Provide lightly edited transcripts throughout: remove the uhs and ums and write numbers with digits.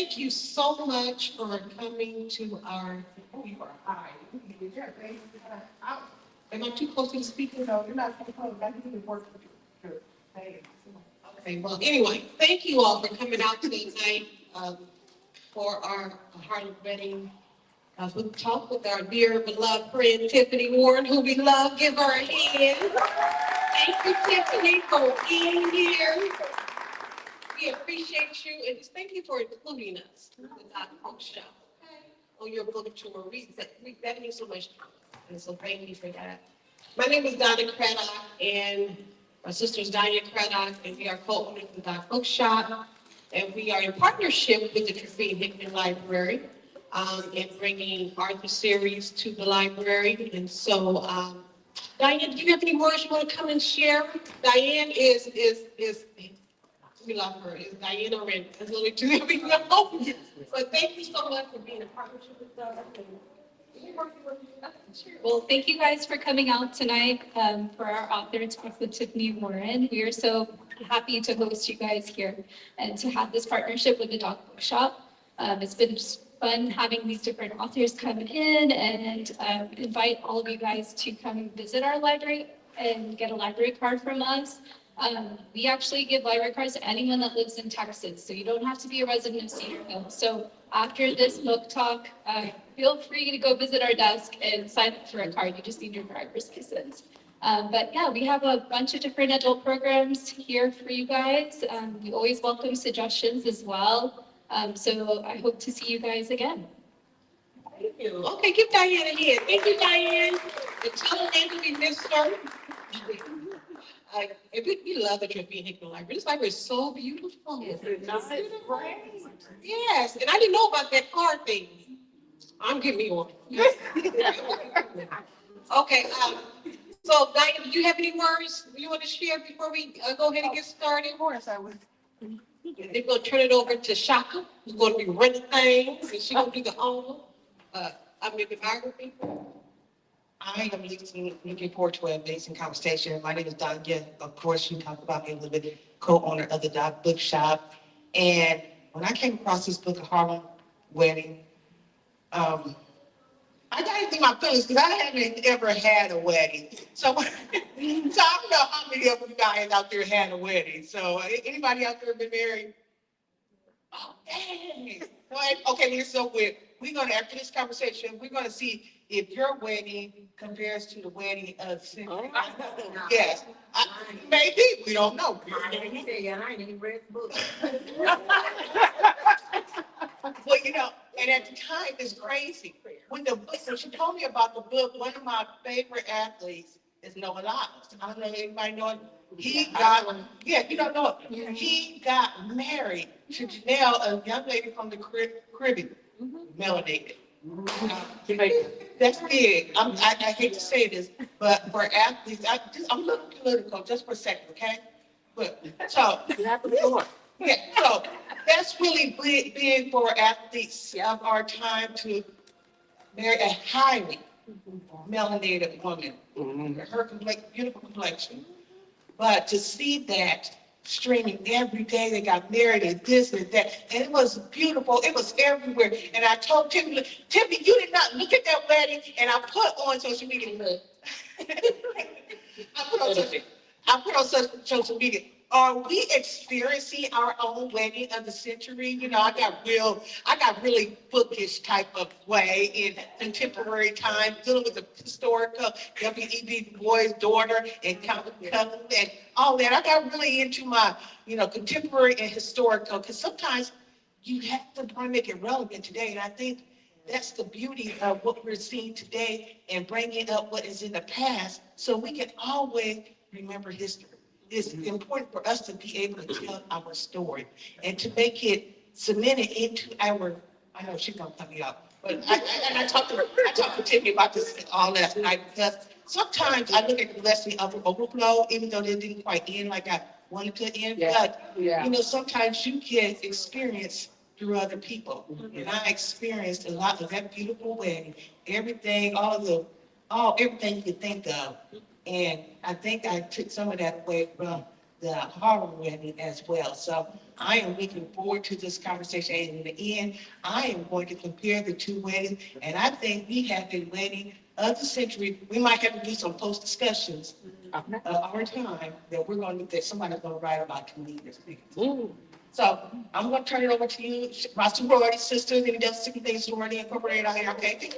thank you so much for coming to our. Oh, you are high. Am I too close to the speaker? No, you're not too close. I think it works. Okay, well, anyway, thank you all for coming out tonight for our Harlem Wedding. We talk with our dear beloved friend Tiffany Warren, who we love. Give her a hand. Thank you, Tiffany, for being here. We appreciate you, and just thank you for including us in the book show. Okay? On your book tour, that means so much to us, and so thank you for that. My name is Donna Craddock, and my sister is Diane Craddock, and we are co-owners of the Bookshop, and we are in partnership with the Trevine Hickman Library in bringing Arthur series to the library. And so, Diane, do you have any words you want to come and share? Diane is we love her. Is Diane Oren? That's only two that we know. But thank you so much for being a partnership with us. Well, thank you guys for coming out tonight for our author talk with Tiffany Warren. We are so happy to host you guys here and to have this partnership with the Dog Bookshop. It's been just fun having these different authors come in and invite all of you guys to come visit our library and get a library card from us. We actually give library cards to anyone that lives in Texas, so you don't have to be a resident of Cedar Hill. So after this book talk, feel free to go visit our desk and sign up for a card. You just need your driver's license. But yeah, we have a bunch of different adult programs here for you guys. We always welcome suggestions as well. So I hope to see you guys again. Thank you. Okay, give Diane a hand. Thank you, Diane. And tell Amanda we missed her. And we love the Trevine Hickman Library. This library is so beautiful. It's nice. Yes, and I didn't know about that card thing. I'm giving you one. Okay, so Diane, do you have any words you want to share before we go ahead and get started? Of course, I would. They're going to turn it over to Shaka, who's going to be running things, and she's going to be the owner. I'm the biography. I am looking forward to an amazing conversation. My name is Danya. Of course, you talked about me a little bit, co-owner of the Dog Bookshop. And when I came across this book, A Harlem Wedding, I got to think my feelings because I haven't ever had a wedding. So, so I don't know how many of you guys out there had a wedding. So anybody out there been married? Oh, dang. Okay, well, so we're going to, after this conversation, we're going to see if your wedding compares to the wedding of Cindy. Yes, maybe, we don't know. I ain't even read the book. Well, you know, and at the time, it's crazy. When she told me about the book, one of my favorite athletes is Noah Lyles. I don't know if anybody know it. He got, yeah, you don't know it. He got married to Janelle, a young lady from the Caribbean, melanated. That's big. I hate to say this, but for athletes, I'm a little political just for a second, okay? But so yeah, so that's really big for athletes of our time to marry a highly melanated woman. Her beautiful complexion. But to see that streaming every day, they got married and this and that, and it was beautiful. It was everywhere. And I told Tiffany, you did not look at that wedding. And I put on social media. I put on social media. Are we experiencing our own wedding of the century? You know, I got really bookish type of way in contemporary time, dealing with the historical W.E.B. Du Bois' daughter and Calvin Cousins and all that. I got really into my, contemporary and historical, because sometimes you have to try to make it relevant today. And I think that's the beauty of what we're seeing today and bringing up what is in the past so we can always remember history. It's important for us to be able to tell our story and to make it cemented into our, I know she's gonna cut me up, but I talked to Tiffany about this all last night, because sometimes I look at the lesson of overflow, even though they didn't quite end like I wanted to end, but sometimes you can experience through other people. And I experienced a lot of that beautiful wedding, everything, everything you could think of. And I think I took some of that away from the Harlem Wedding as well. So I am looking forward to this conversation. And in the end, I am going to compare the two weddings. And I think we have a wedding of the century. We might have to do some post discussions of our time that that somebody's going to write about Canitas. So I'm going to turn it over to you, my sorority sisters, and just second thing sorority incorporated out here. Okay.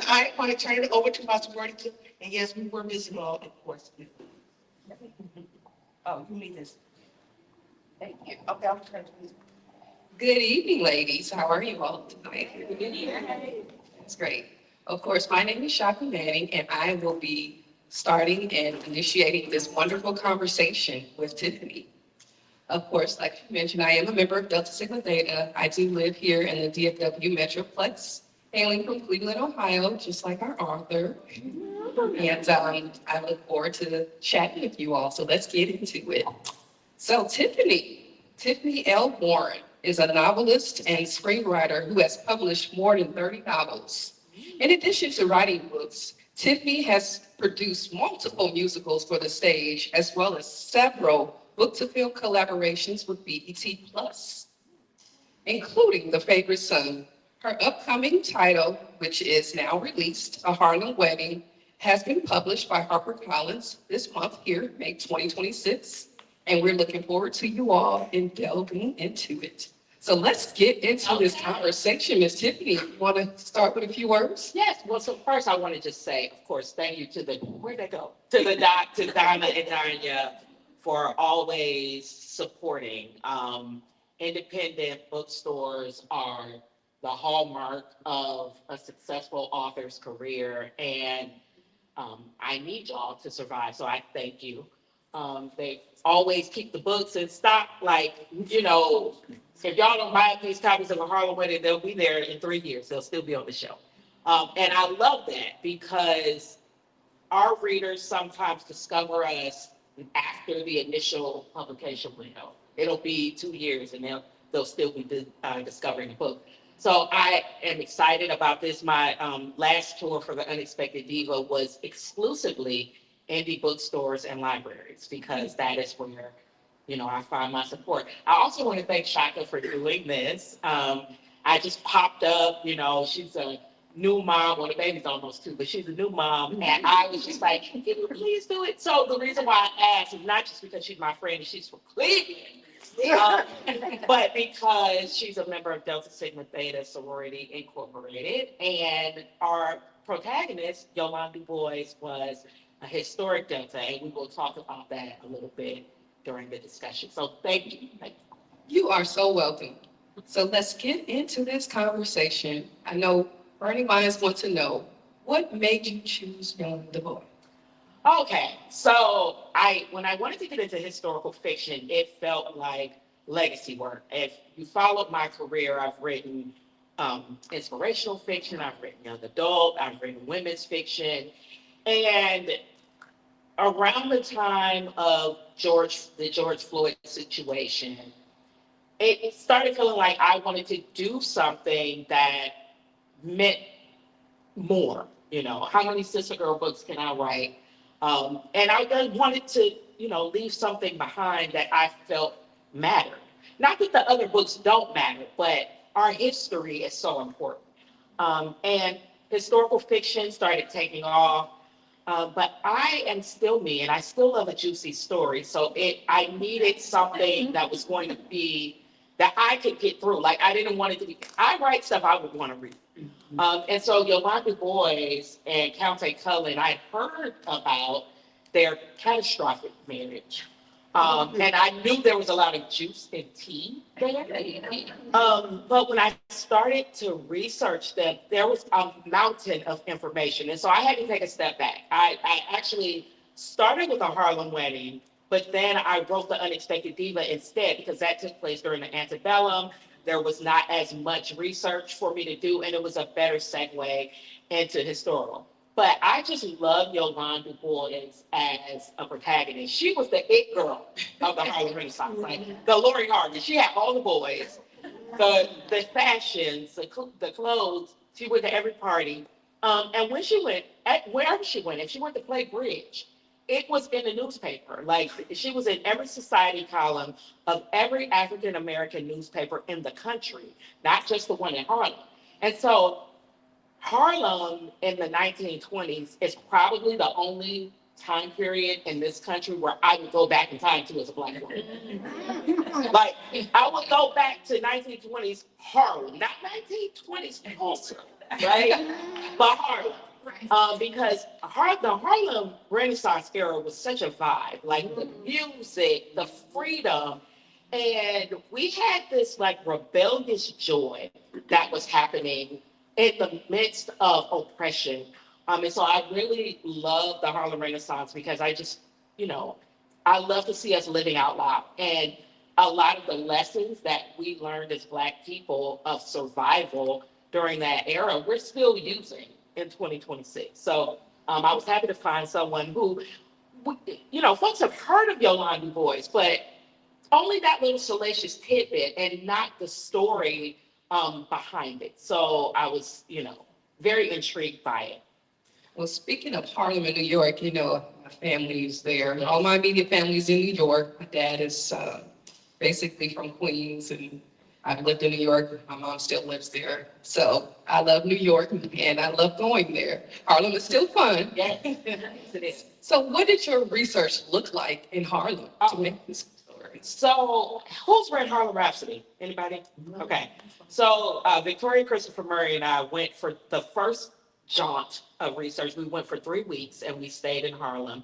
I want to turn it over to my sorority too. And yes, we were visible, of course. Oh, you need this. Thank you. Okay, I'll turn to you. Good evening, ladies. How are you all tonight? That's great. Of course, my name is Shaka Manning, and I will be starting and initiating this wonderful conversation with Tiffany. Of course, like you mentioned, I am a member of Delta Sigma Theta. I do live here in the DFW Metroplex, hailing from Cleveland, Ohio, just like our author. And I look forward to chatting with you all. So let's get into it. So Tiffany L. Warren is a novelist and screenwriter who has published more than 30 novels. In addition to writing books, Tiffany has produced multiple musicals for the stage, as well as several book-to-film collaborations with BET Plus, including The Favorite Son. Her upcoming title, which is now released, A Harlem Wedding, has been published by HarperCollins this month here, May 2026. And we're looking forward to you all in delving into it. So let's get into this conversation. Ms. Tiffany, you want to start with a few words? Yes, well, so first I want to just say, of course, thank you to where'd they go? To Donna and Danya for always supporting. Independent bookstores are the hallmark of a successful author's career, and I need y'all to survive, so I thank you. They always keep the books in stock, like, if y'all don't buy these copies of A Harlem Wedding, they'll be there in 3 years. They'll still be on the shelf. And I love that because our readers sometimes discover us after the initial publication window. It'll be 2 years and they'll still be discovering the book. So I am excited about this. My last tour for The Unexpected Diva was exclusively indie bookstores and libraries because that is where, I find my support. I also want to thank Shaka for doing this. I just popped up, she's a new mom. Well, the baby's almost 2, but she's a new mom. And I was just like, can you please do it? So the reason why I asked is not just because she's my friend and she's from Cleveland, but because she's a member of Delta Sigma Theta Sorority Incorporated. And our protagonist, Yolanda Du Bois, was a historic Delta. And we will talk about that a little bit during the discussion. So thank you. You are so welcome. So let's get into this conversation. I know burning minds want to know, what made you choose Yolanda Du Bois? Okay, so when I wanted to get into historical fiction, it felt like legacy work. If you followed my career, I've written inspirational fiction, I've written young adult, I've written women's fiction, and around the time of the George Floyd situation, it started feeling like I wanted to do something that meant more. How many sister girl books can I write? And I just wanted to, leave something behind that I felt mattered. Not that the other books don't matter, but our history is so important. And historical fiction started taking off. But I am still me, and I still love a juicy story. So I needed something that was going to be, that I could get through. Like, I didn't want it to be, I write stuff I would want to read. And so Yolanda Du Bois and Countess Cullen, I had heard about their catastrophic marriage. And I knew there was a lot of juice and tea there. But when I started to research them, there was a mountain of information. And so I had to take a step back. I actually started with A Harlem Wedding, but then I wrote The Unexpected Diva instead because that took place during the antebellum. There was not as much research for me to do, and it was a better segue into historical. But I just love Yolanda Du Bois as a protagonist. She was the it girl of the Harlem Renaissance, like the Lori Harvey. She had all the boys, the fashions, the clothes. She went to every party. And when she went, wherever she went, if she went to play bridge, it was in the newspaper. Like she was in every society column of every African American newspaper in the country, not just the one in Harlem. And so Harlem in the 1920s is probably the only time period in this country where I would go back in time to as a black woman. Like I would go back to 1920s Harlem, not 1920s Tulsa, right? But Harlem. Because the Harlem Renaissance era was such a vibe, like the music, the freedom, and we had this like rebellious joy that was happening in the midst of oppression. And so I really love the Harlem Renaissance because I just, you know, I love to see us living out loud. And a lot of the lessons that we learned as Black people of survival during that era, we're still using in 2026. So I was happy to find someone who, you know, folks have heard of Yolanda Du Bois, but only that little salacious tidbit and not the story behind it. So I was, you know, very intrigued by it. Well, speaking of Harlem in New York, you know, my family is there. All my immediate family's in New York. My dad is basically from Queens, and I've lived in New York. My mom still lives there. So I love New York, and I love going there. Harlem is still fun. Yes, it is. So what did your research look like in Harlem to make this story? So who's read Harlem Rhapsody? Anybody? Okay. So Victoria Christopher Murray and I went for the first jaunt of research. We went for 3 weeks and we stayed in Harlem.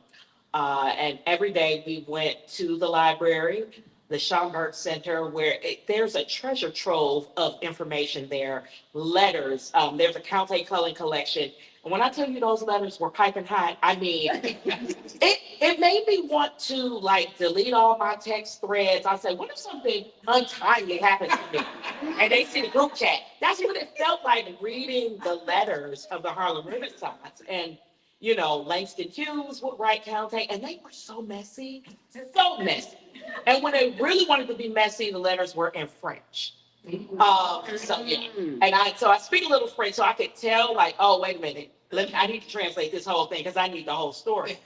And every day we went to the library, the Schomburg Center, where there's a treasure trove of information there, letters. There's a Count Cullen collection. And when I tell you those letters were piping hot, I mean, it made me want to like delete all my text threads. I said, what if something untimely happens to me? And they see the group chat. That's what it felt like reading the letters of the Harlem Renaissance. And you know, Langston Hughes would write Count, and they were so messy, so messy. And when they really wanted to be messy, the letters were in French. So yeah, and I speak a little French, so I could tell like, oh wait a minute, I need to translate this whole thing because I need the whole story.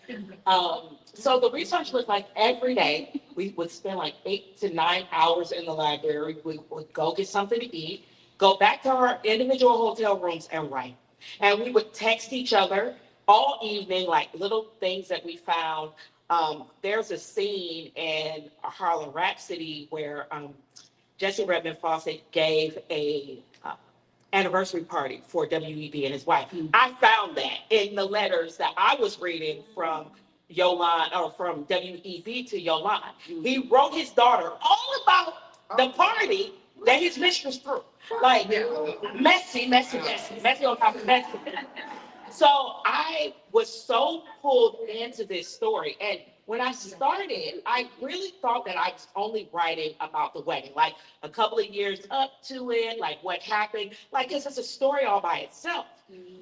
So the research looked like every day we would spend like 8 to 9 hours in the library. We would go get something to eat, go back to our individual hotel rooms and write. And we would text each other all evening, like little things that we found. There's a scene in a Harlem Rhapsody where Jesse Redmond Fawcett gave a anniversary party for WEB and his wife. I found that in the letters that I was reading from Yolande, or from WEB to Yolande. He wrote his daughter all about the party that his mistress threw. Like messy, messy, messy, messy on top of messy. So I was so pulled into this story. And when I started, I really thought that I was only writing about the wedding, like a couple of years up to it, like what happened, like because it's a story all by itself.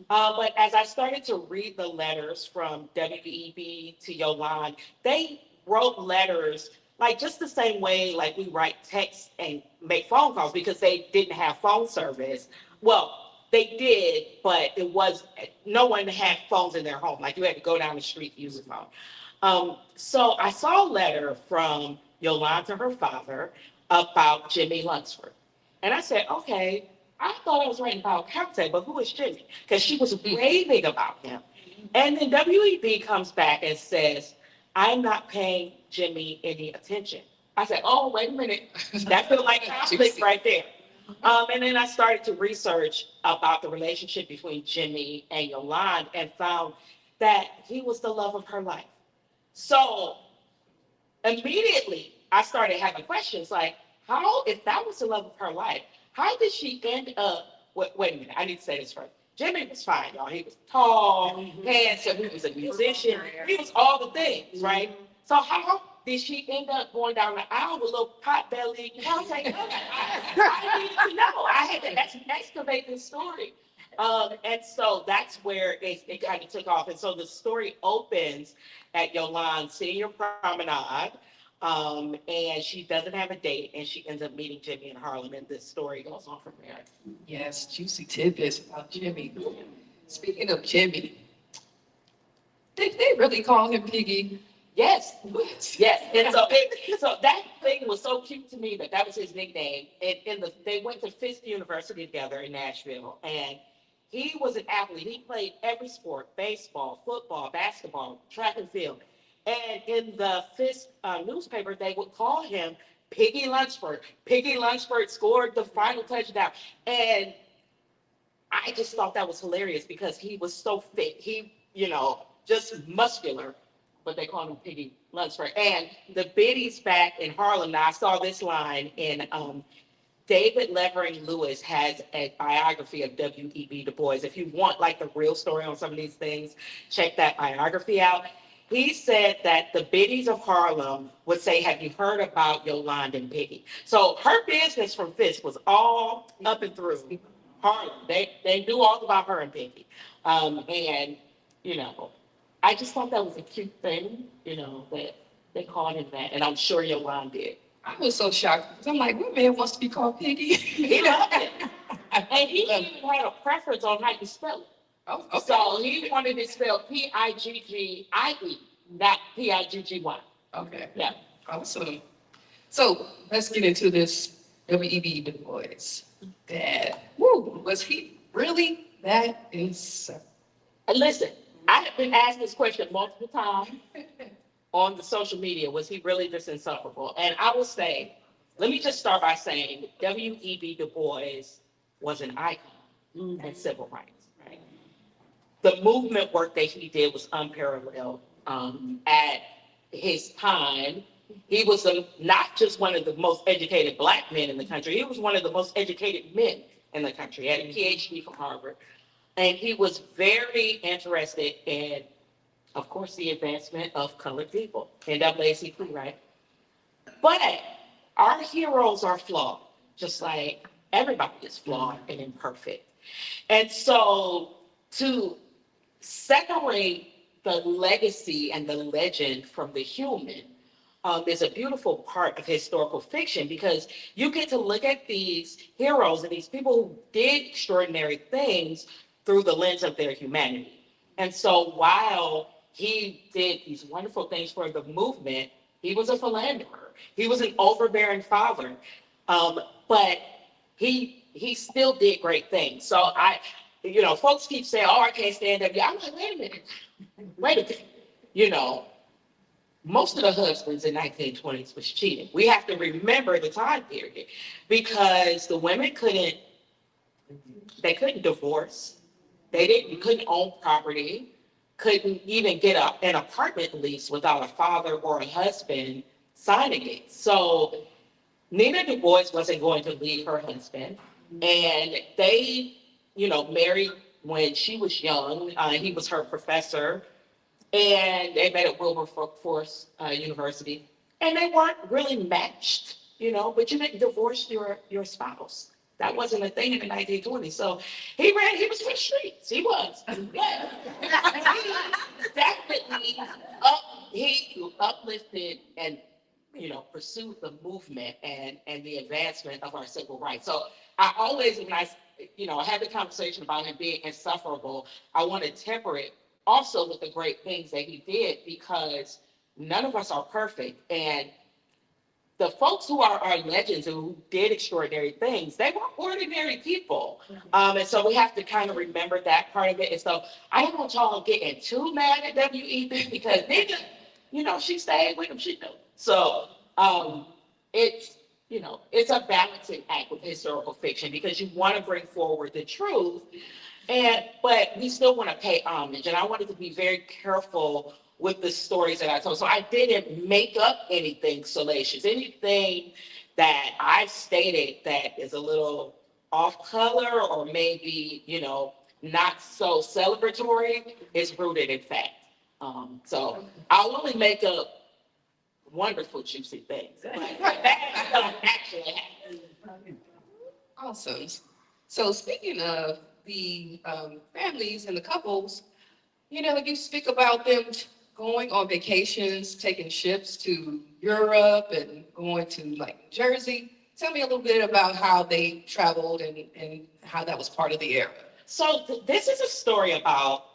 But as I started to read the letters from WEB to Yolande, they wrote letters like just the same way like we write texts and make phone calls because they didn't have phone service. Well, they did, but it was no one had phones in their home. Like you had to go down the street to use a phone. So I saw a letter from Yolande to her father about Jimmy Lunsford. And I said, okay, I thought I was writing about Carte, but who is Jimmy? Because she was raving about him. And then WEB comes back and says, I'm not paying Jimmy any attention. I said, oh, wait a minute. That feels like conflict right there. And then I started to research about the relationship between Jimmy and Yolande and found that he was the love of her life. So immediately I started having questions like, how, if that was the love of her life, how did she end up, wait a minute, I need to say this first. Jimmy was fine, y'all. He was tall, handsome, he was a musician, he was all the things, right? So how did she end up going down the aisle with a little pot-bellied Count? I needed to know. I had to excavate this story. And so that's where it kind of took off. And so the story opens at Yolande's senior promenade. And she doesn't have a date, and she ends up meeting Jimmy in Harlem, and this story goes on from there. Yes, juicy tidbits about Jimmy. Speaking of Jimmy, They really call him Piggy. Yes, What? yes. And so that thing was so cute to me that that was his nickname. And they went to Fisk University together in Nashville. And he was an athlete. He played every sport, baseball, football, basketball, track and field. And in the Fisk newspaper, they would call him Piggy Lunsford. Piggy Lunsford scored the final touchdown. And I just thought that was hilarious because he was so fit. He, just muscular, but they called him Piggy Lunsford. And the biddies back in Harlem, now I saw this line in David Levering Lewis has a biography of W.E.B. Du Bois. If you want like the real story on some of these things, check that biography out. He said that the biddies of Harlem would say, "Have you heard about Yolanda and Piggy?" So her business from Fisk was all up and through Harlem. They knew all about her and Piggy. And, you know, I just thought that was a cute thing, that they called him that. And I'm sure Yolanda did. I was so shocked because I'm like, what man wants to be called Piggy? He loved it. And he even had a preference on how you spell it. Oh, okay. So he wanted it spelled P-I-G-G-I-E, not P-I-G-G-Y. Okay. Yeah. Awesome. So let's get into this W.E.B. Du Bois. Dad, woo, was he really that insane? And listen, I have been asked this question multiple times on the social media. Was he really this insufferable? And I will say, let me just start by saying W.E.B. Du Bois was an icon in civil rights. Right? The movement work that he did was unparalleled at his time. He was not just one of the most educated Black men in the country. He was one of the most educated men in the country. He had a PhD from Harvard. And he was very interested in, of course, the advancement of colored people, NAACP, right? But our heroes are flawed, just like everybody is flawed and imperfect. And so to separate the legacy and the legend from the human is a beautiful part of historical fiction because you get to look at these heroes and these people who did extraordinary things through the lens of their humanity. And so while he did these wonderful things for the movement, he was a philanderer. He was an overbearing father, but he still did great things. So folks keep saying, "Oh, I can't stand up." I'm like, wait a minute. Most of the husbands in 1920s was cheating. We have to remember the time period because the women couldn't divorce. They couldn't own property, couldn't even get an apartment lease without a father or a husband signing it. So Nina Du Bois wasn't going to leave her husband. And they, married when she was young. He was her professor. And they met at Wilberforce University. And they weren't really matched, but you didn't divorce your spouse. That wasn't a thing in the 1920s. So he was for the streets. He was. Yeah. Definitely he uplifted and pursued the movement and the advancement of our civil rights. So I always, when I have the conversation about him being insufferable, I want to temper it also with the great things that he did because none of us are perfect. And the folks who are our legends and who did extraordinary things, they were ordinary people. And so we have to kind of remember that part of it. And so I don't want y'all getting too mad at W.E.B. because nigga, she stayed with him, she knew. So it's a balancing act with historical fiction because you want to bring forward the truth, but we still want to pay homage. And I wanted to be very careful with the stories that I told. So I didn't make up anything salacious. Anything that I've stated that is a little off color or maybe, not so celebratory is rooted in fact. So I'll only make up wonderful, juicy things. That stuff actually happens. Awesome. So speaking of the families and the couples, you speak about them going on vacations, taking ships to Europe and going to like Jersey. Tell me a little bit about how they traveled and how that was part of the era. So this is a story about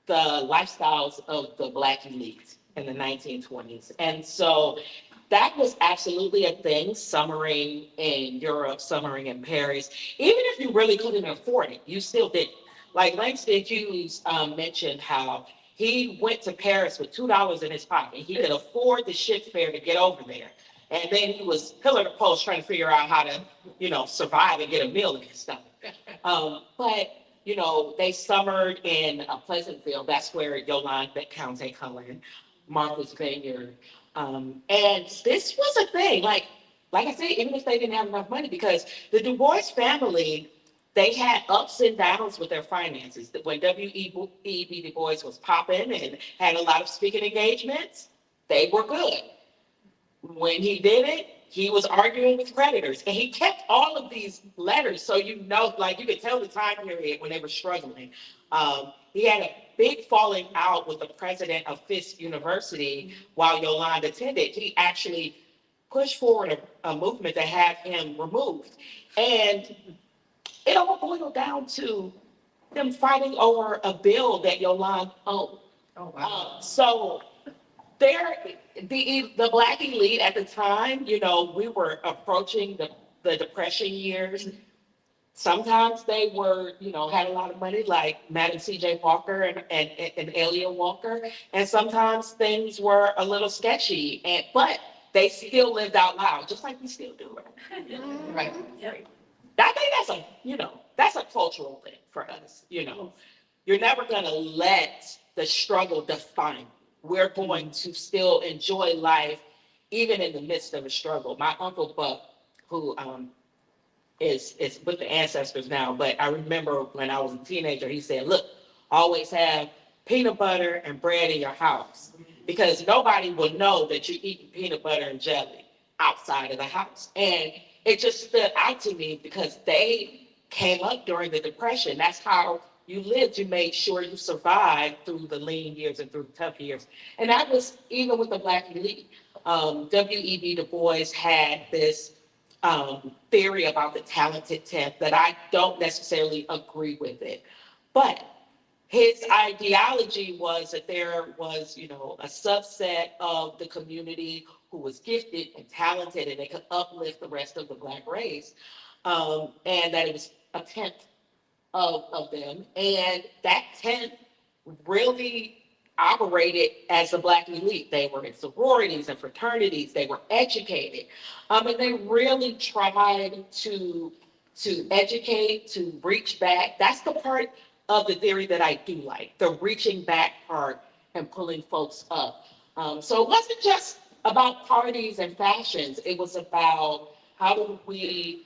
the lifestyles of the Black elite in the 1920s. And so that was absolutely a thing, summering in Europe, summering in Paris. Even if you really couldn't afford it, you still did. Like Langston Hughes mentioned how he went to Paris with $2 in his pocket. He could afford the ship fare to get over there. And then he was pillar to post trying to figure out how to, survive and get a meal and stuff. But they summered in Pleasantville. That's where Yolande Countee Cullen, Martha's Vineyard. And this was a thing. Like I said, even if they didn't have enough money, because the Du Bois family, they had ups and downs with their finances. When W.E.B. Du Bois was popping and had a lot of speaking engagements, they were good. When he did it, he was arguing with creditors, and he kept all of these letters. So, like you could tell the time period when they were struggling. He had a big falling out with the president of Fisk University while Yolande attended. He actually pushed forward a movement to have him removed. And it all boiled down to them fighting over a bill that Yolande owned. Oh, wow. So the Black elite at the time, we were approaching the Depression years. Sometimes they were, had a lot of money, like Madam C.J. Walker and Elia Walker. And sometimes things were a little sketchy, but they still lived out loud, just like we still do. Right. I think that's a cultural thing for us. You're never going to let the struggle define you. We're going to still enjoy life, even in the midst of a struggle. My Uncle Buck, who is with the ancestors now, but I remember when I was a teenager, he said, look, always have peanut butter and bread in your house, because nobody will know that you're eating peanut butter and jelly outside of the house. And it just stood out to me because they came up during the Depression. That's how you lived. You made sure you survived through the lean years and through the tough years. And that was even with the Black elite. W.E.B. Du Bois had this theory about the talented 10th that I don't necessarily agree with it. But his ideology was that there was, a subset of the community who was gifted and talented, and they could uplift the rest of the Black race, and that it was a 10th of them, and that 10th really operated as the Black elite. They were in sororities and fraternities. They were educated, and they really tried to educate, to reach back. That's the part of the theory that I do like, the reaching back part and pulling folks up. So it wasn't just about parties and fashions. It was about how do we,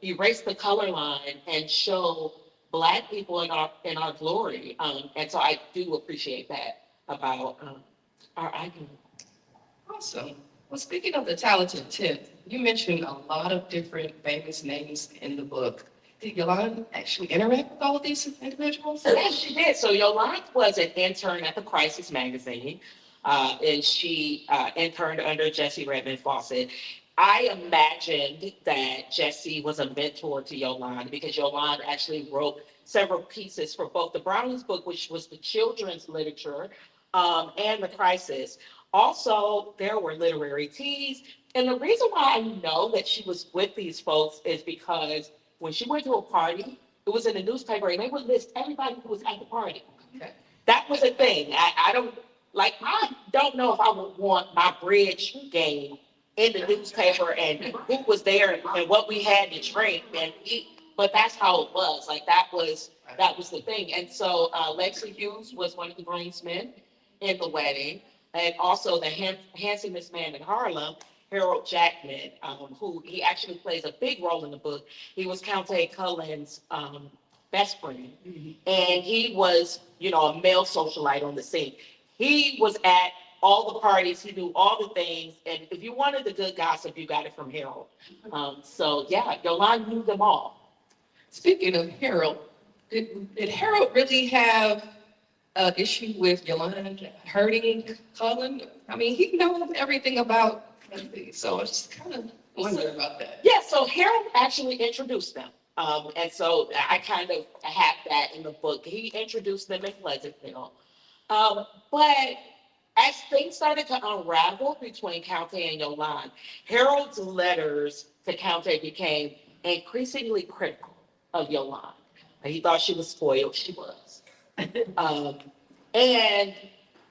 erase the color line and show Black people in our glory. And so I do appreciate that about our icon. Awesome. Well, speaking of the talented 10th, you mentioned a lot of different famous names in the book. Did Yolande actually interact with all of these individuals? Yes, she did. So Yolande was an intern at the Crisis magazine, and she interned under Jesse Redmond Fawcett. I imagined that Jesse was a mentor to Yolande because Yolande actually wrote several pieces for both the Browning's book, which was the children's literature, and the Crisis. Also, there were literary teas. And the reason why I know that she was with these folks is because when she went to a party, it was in the newspaper, and they would list everybody who was at the party. Okay. That was a thing. I don't know if I would want my bridge game in the newspaper and who was there and what we had to drink and eat. But that's how it was. Like that was the thing. And so Lexi Hughes was one of the groomsmen in the wedding, and also the handsomest man in Harlem, Harold Jackman, who he actually plays a big role in the book. He was Countee Cullen's best friend, and he was, a male socialite on the scene. He was at all the parties, he knew all the things, and if you wanted the good gossip, you got it from Harold. So yeah, Yolande knew them all. Speaking of Harold, did Harold really have an issue with Yolande hurting Cullen? I mean, he knows everything about Kennedy, so I just kind of wonder about that. Yeah, so Harold actually introduced them. And so I kind of have that in the book. He introduced them in Pleasantville. But as things started to unravel between Countee and Yolande, Harold's letters to Countee became increasingly critical of Yolande. He thought she was spoiled. She was. Um, and,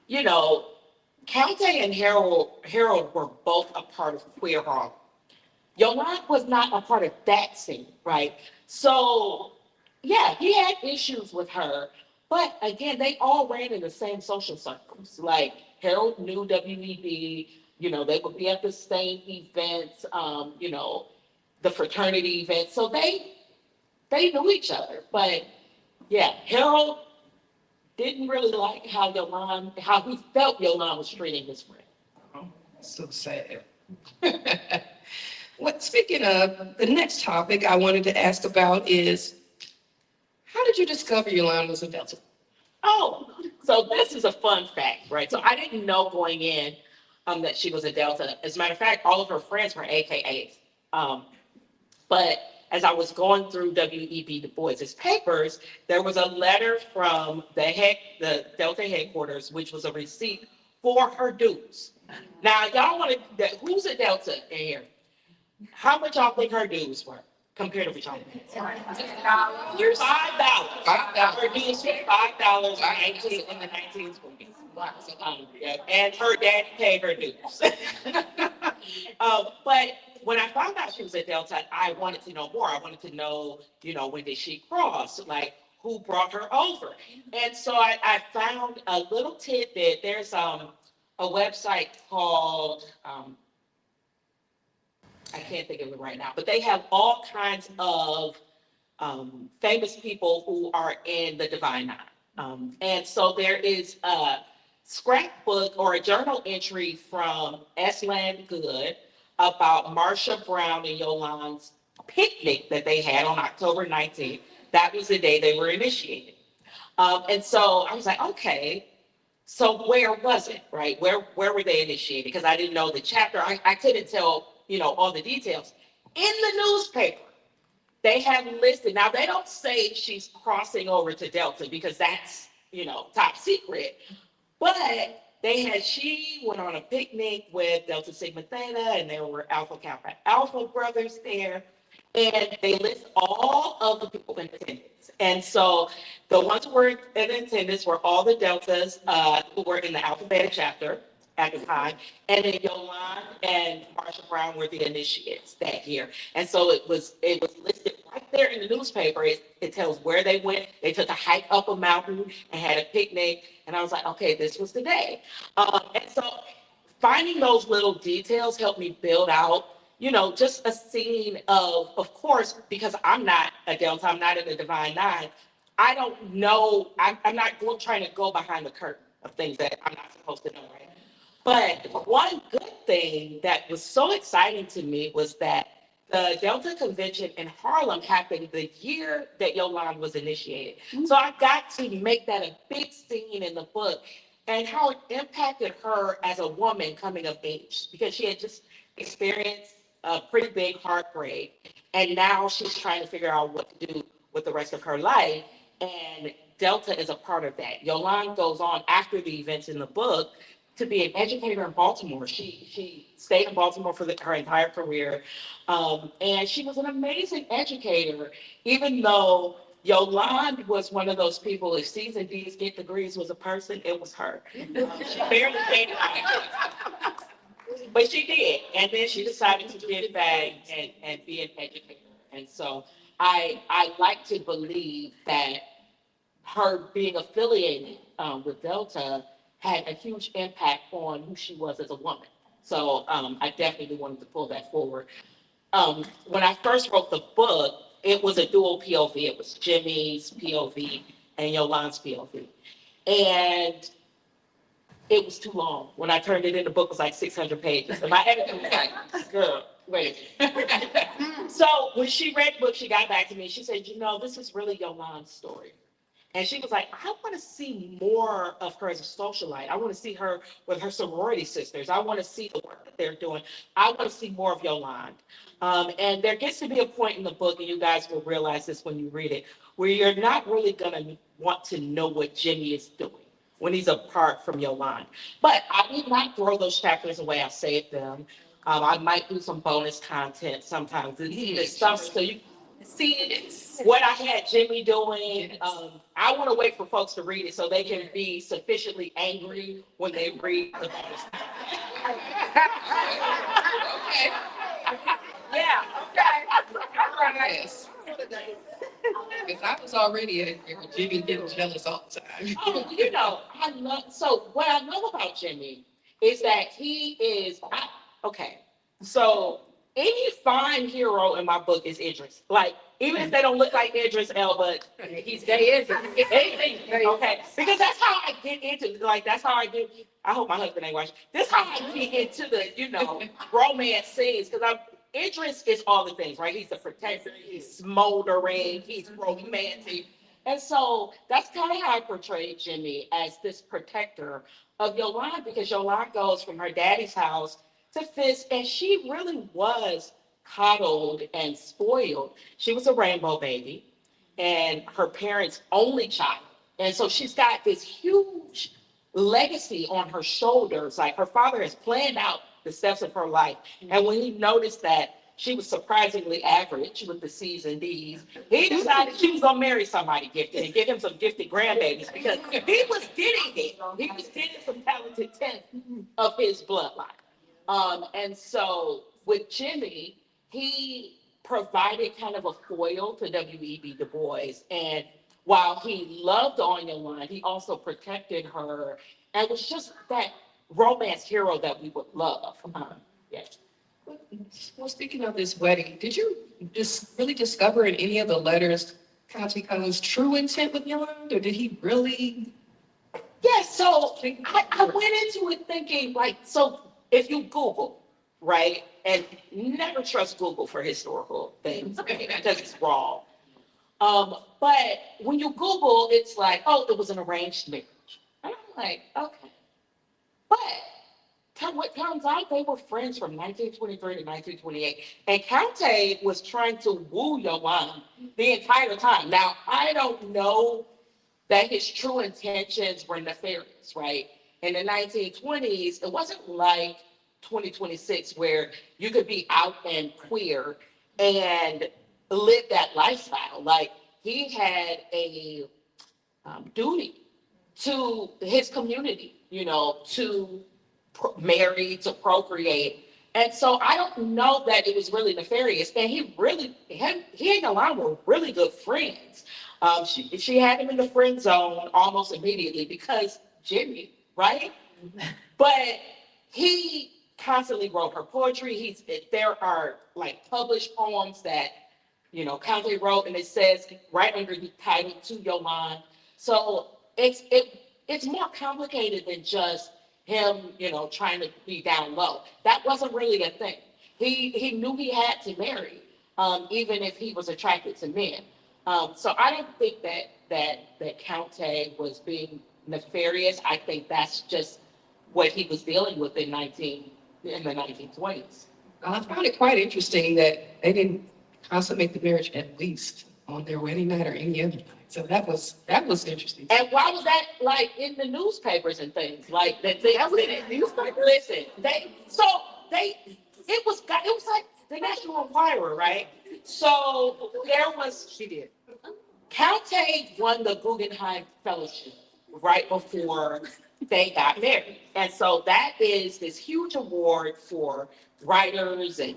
you know, Countee and Harold were both a part of queer Harlem. Yolande was not a part of that scene, right? So, yeah, he had issues with her, but again, they all ran in the same social circles. Like Harold knew WEB, they would be at the same events, the fraternity events. So they knew each other. But yeah, Harold didn't really like how he felt Yolande was treating his friend. Oh, so sad. Speaking of, the next topic I wanted to ask about is, how did you discover Yolande was a Delta? Oh, so this is a fun fact, right? So I didn't know going in that she was a Delta. As a matter of fact, all of her friends were AKAs. But as I was going through W.E.B. Du Bois's papers, there was a letter from the Delta headquarters, which was a receipt for her dues. Now, y'all want to, who's a Delta in here? How much y'all think her dues were compared to what y'all think? $5. Her dues were $5 in the 1920s. Yeah, and her daddy paid her dues. But when I found out she was a Delta, I wanted to know more. I wanted to know, when did she cross? Like, who brought her over? And so I found a little tidbit. There's a website called, I can't think of it right now, but they have all kinds of famous people who are in the Divine Nine. And so there is a scrapbook or a journal entry from S. Land Good about Marsha Brown and Yolande's picnic that they had on October 19th. That was the day they were initiated. And so I was like, okay, so where was it, right? Where were they initiated? Because I didn't know the chapter. I couldn't tell, all the details. In the newspaper, they have listed, now they don't say she's crossing over to Delta because that's, top secret. But she went on a picnic with Delta Sigma Theta, and there were Alpha Kappa Alpha brothers there. And they list all of the people in attendance. And so the ones who were in attendance were all the Deltas who were in the Alpha Beta chapter at the time. And then Yolande and Marsha Brown were the initiates that year. And so it was listed right there in the newspaper. It tells where they went. They took a hike up a mountain and had a picnic. And I was like, okay, this was the day. And so finding those little details helped me build out, just a scene of course, because I'm not a Delta, I'm not in the Divine Nine. I don't know, I'm not trying to go behind the curtain of things that I'm not supposed to know, right? But one good thing that was so exciting to me was that the Delta convention in Harlem happened the year that Yolande was initiated. So I got to make that a big scene in the book and how it impacted her as a woman coming of age, because she had just experienced a pretty big heartbreak. And now she's trying to figure out what to do with the rest of her life. And Delta is a part of that. Yolande goes on after the events in the book to be an educator in Baltimore. She stayed in Baltimore for her entire career. And she was an amazing educator, even though Yolande was one of those people, if C's and D's get degrees was a person, it was her. She barely made it. But she did. And then she decided to give back and be an educator. And so I like to believe that her being affiliated with Delta had a huge impact on who she was as a woman. So I definitely wanted to pull that forward. When I first wrote the book, it was a dual POV. It was Jimmy's POV and Yolande's POV. And it was too long. When I turned it in, the book was like 600 pages. And my editor was like, girl, wait a minute. So when she read the book, she got back to me. She said, this is really Yolande's story. And she was like, I want to see more of her as a socialite. I want to see her with her sorority sisters. I want to see the work that they're doing. I want to see more of Yolande. And there gets to be a point in the book, and you guys will realize this when you read it, where you're not really going to want to know what Jimmy is doing when he's apart from Yolande. But I did not throw those chapters away. I saved them. I might do some bonus content sometimes this summer so you can see what I had Jimmy doing. I want to wait for folks to read it so they can be sufficiently angry when they read the bonus content. Okay. Yeah, okay. Yes. Because I was already a Jimmy getting jealous all the time. Oh, you know, so what I love about Jimmy is that okay. So any fine hero in my book is Idris. Like, even if they don't look like Idris Elba, he's gay. Okay. Because that's how I get into, like, that's how I get, I hope my husband ain't watching. This is how I get into the, romance scenes. Because Idris is all the things, right? He's the protector, he's smoldering, he's romantic. And so that's kind of how I portrayed Jimmy, as this protector of Yolande, because Yolande goes from her daddy's house to Fisk, and she really was coddled and spoiled. She was a rainbow baby and her parents' only child. And so she's got this huge legacy on her shoulders. Like, her father has planned out the steps of her life. And when he noticed that she was surprisingly average with the C's and D's, he decided she was gonna marry somebody gifted and give him some gifted grandbabies, because he was getting it. He was getting some talented tenth of his bloodline. And so with Jimmy, he provided kind of a foil to W.E.B. Du Bois. And while he loved Anya Line, he also protected her and was just that romance hero that we would love. Yes. Well, speaking of this wedding, did you just really discover in any of the letters Conte Cullen's true intent with Yolande, or did he really? Yeah, so I went into it thinking, like, so if you Google, right, and never trust Google for historical things because it's wrong. But when you Google, it's like, oh, it was an arranged marriage. And I'm like, okay. But what turns out, they were friends from 1923 to 1928. And Countee was trying to woo Yolande the entire time. Now, I don't know that his true intentions were nefarious, right? In the 1920s, it wasn't like 2026 where you could be out and queer and live that lifestyle. Like, he had a duty to his community, to marry, to procreate. And so I don't know that it was really nefarious. And he and Yolanda were really good friends. She had him in the friend zone almost immediately because Jimmy, right? But he constantly wrote her poetry. There are like published poems that, Conte wrote, and it says right under the title, to Yolande. So it's more complicated than just him, trying to be down low. That wasn't really a thing. He knew he had to marry, even if he was attracted to men. So I don't think that Countee was being nefarious. I think that's just what he was dealing with in the 1920s. I found it quite interesting that they didn't consummate the marriage at least on their wedding night or any other night. So that was interesting. And why was that, like, in the newspapers and things like that? That was in the newspaper. Listen, it was like the National Enquirer, right? So she did. Countee won the Guggenheim Fellowship right before they got married. And so that is this huge award for writers and,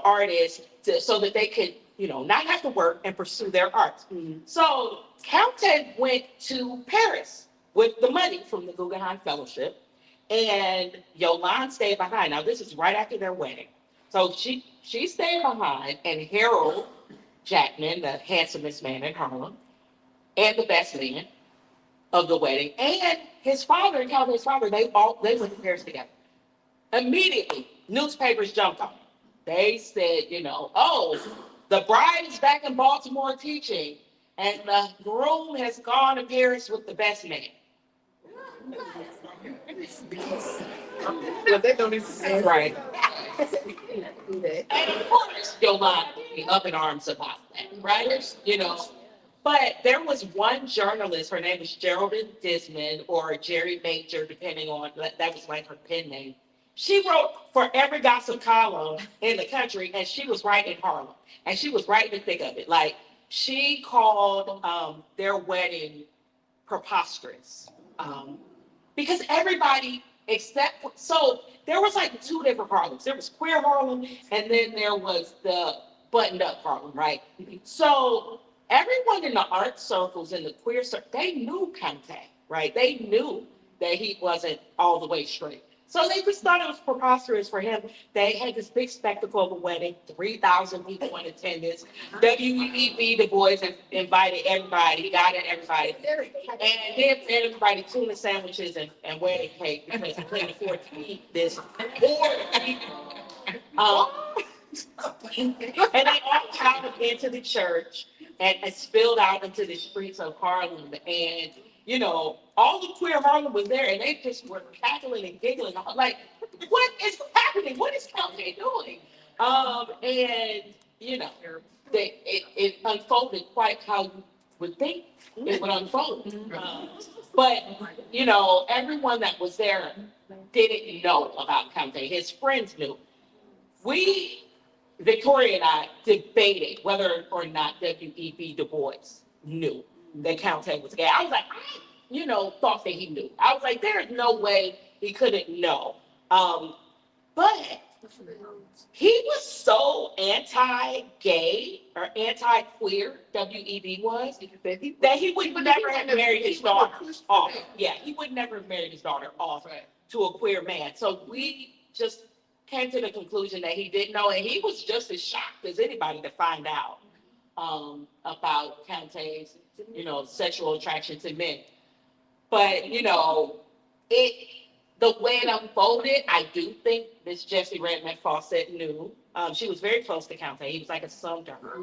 artists so that they could, not have to work and pursue their art. Mm-hmm. So Countee went to Paris with the money from the Guggenheim Fellowship, and Yolande stayed behind. Now, this is right after their wedding. So she stayed behind, and Harold Jackman, the handsomest man in Harlem, and the best man of the wedding, and his father, and Calvin's father, they went to Paris together. Immediately, newspapers jumped on it. They said, oh, the bride is back in Baltimore teaching, and the groom has gone to Paris with the best man. Well, they don't even say Right. And of course, Yolanda would be up in arms about that, right? You know, but there was one journalist, her name was Geraldine Dismond or Jerry Major, depending on, that was like her pen name. She wrote for every gossip column in the country, and she was right in Harlem, and she was right in the thick of it. Like, she called their wedding preposterous. Um, because everybody except so there was like two different Harlems. There was queer Harlem, and then there was the buttoned up Harlem, right? So everyone in the art circles and the queer circle, they knew Conte, right? They knew that he wasn't all the way straight. So they just thought it was preposterous for him. They had this big spectacle of a wedding, 3,000 people in attendance. WEB, the boys invited everybody, got in everybody. And then fed everybody tuna sandwiches and wedding cake because we couldn't afford to eat this poor people. And they all piled into the church and spilled out into the streets of Harlem. And, you know, all the queer Harlem was there and they just were cackling and giggling. I'm like, what is happening? What is Kanye doing? And, you know, it unfolded quite how you would think it would unfold. But, you know, everyone that was there didn't know about Kanye. His friends knew. We Victoria and I debated whether or not W.E.B. Du Bois knew that Countess was gay. I was like, thought that he knew. I was like, there's no way he couldn't know. But he was so anti-gay or anti-queer, W.E.B. was, that he would never have married his daughter off. Yeah, he would never have married his daughter off to a queer man. So we just came to the conclusion that he didn't know, and he was just as shocked as anybody to find out about Kante's, sexual attraction to men. But it the way it unfolded, I do think Miss Jessie Redmond Fawcett knew. She was very close to Kante. He was like a son to her.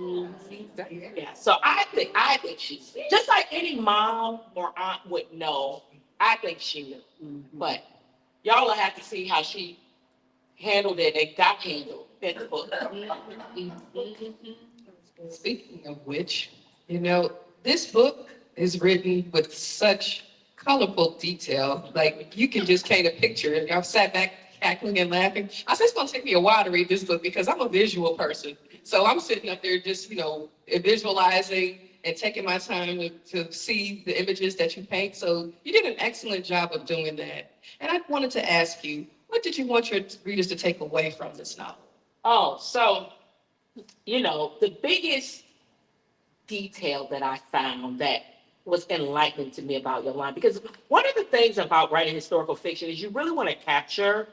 Yeah, so I think she, just like any mom or aunt would know. I think she knew, but y'all will have to see how she handled it and got handled in the book. Speaking of which, this book is written with such colorful detail. Like, you can just paint a picture. And I've sat back cackling and laughing. I said, it's going to take me a while to read this book because I'm a visual person. So I'm sitting up there just, visualizing and taking my time to see the images that you paint. So you did an excellent job of doing that. And I wanted to ask you, what did you want your readers to take away from this novel? Oh, so, the biggest detail that I found that was enlightening to me about Yolanda, because one of the things about writing historical fiction is you really want to capture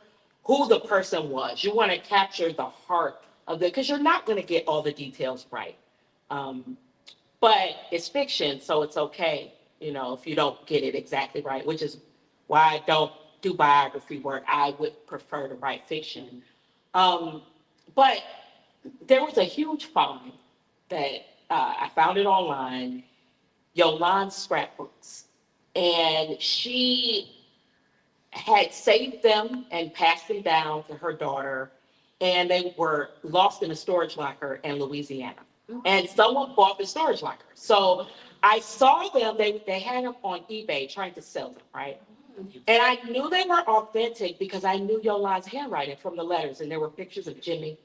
who the person was. You want to capture the heart of because you're not going to get all the details right. But it's fiction, so it's okay, if you don't get it exactly right, which is why I don't do biography work. I would prefer to write fiction. But there was a huge find that I found it online, Yolanda's scrapbooks. And she had saved them and passed them down to her daughter, and they were lost in a storage locker in Louisiana. And someone bought the storage locker. So I saw them, they had them on eBay trying to sell them, right? And I knew they were authentic because I knew Yolanda's handwriting from the letters, and there were pictures of Jimmy.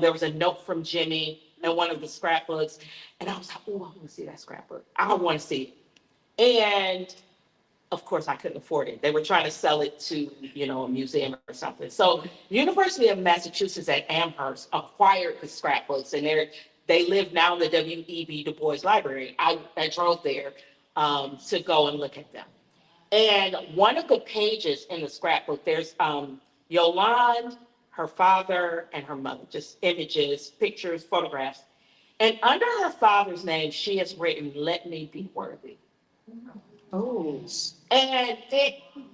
There was a note from Jimmy in one of the scrapbooks, and I was like, oh, I want to see that scrapbook. I want to see it. And of course, I couldn't afford it. They were trying to sell it to, a museum or something. So University of Massachusetts at Amherst acquired the scrapbooks, and they live now in the W.E.B. Du Bois Library. I drove there to go and look at them. And one of the pages in the scrapbook, there's Yolande, her father, and her mother, just images, pictures, photographs. And under her father's name, she has written, "Let me be worthy." Oh. And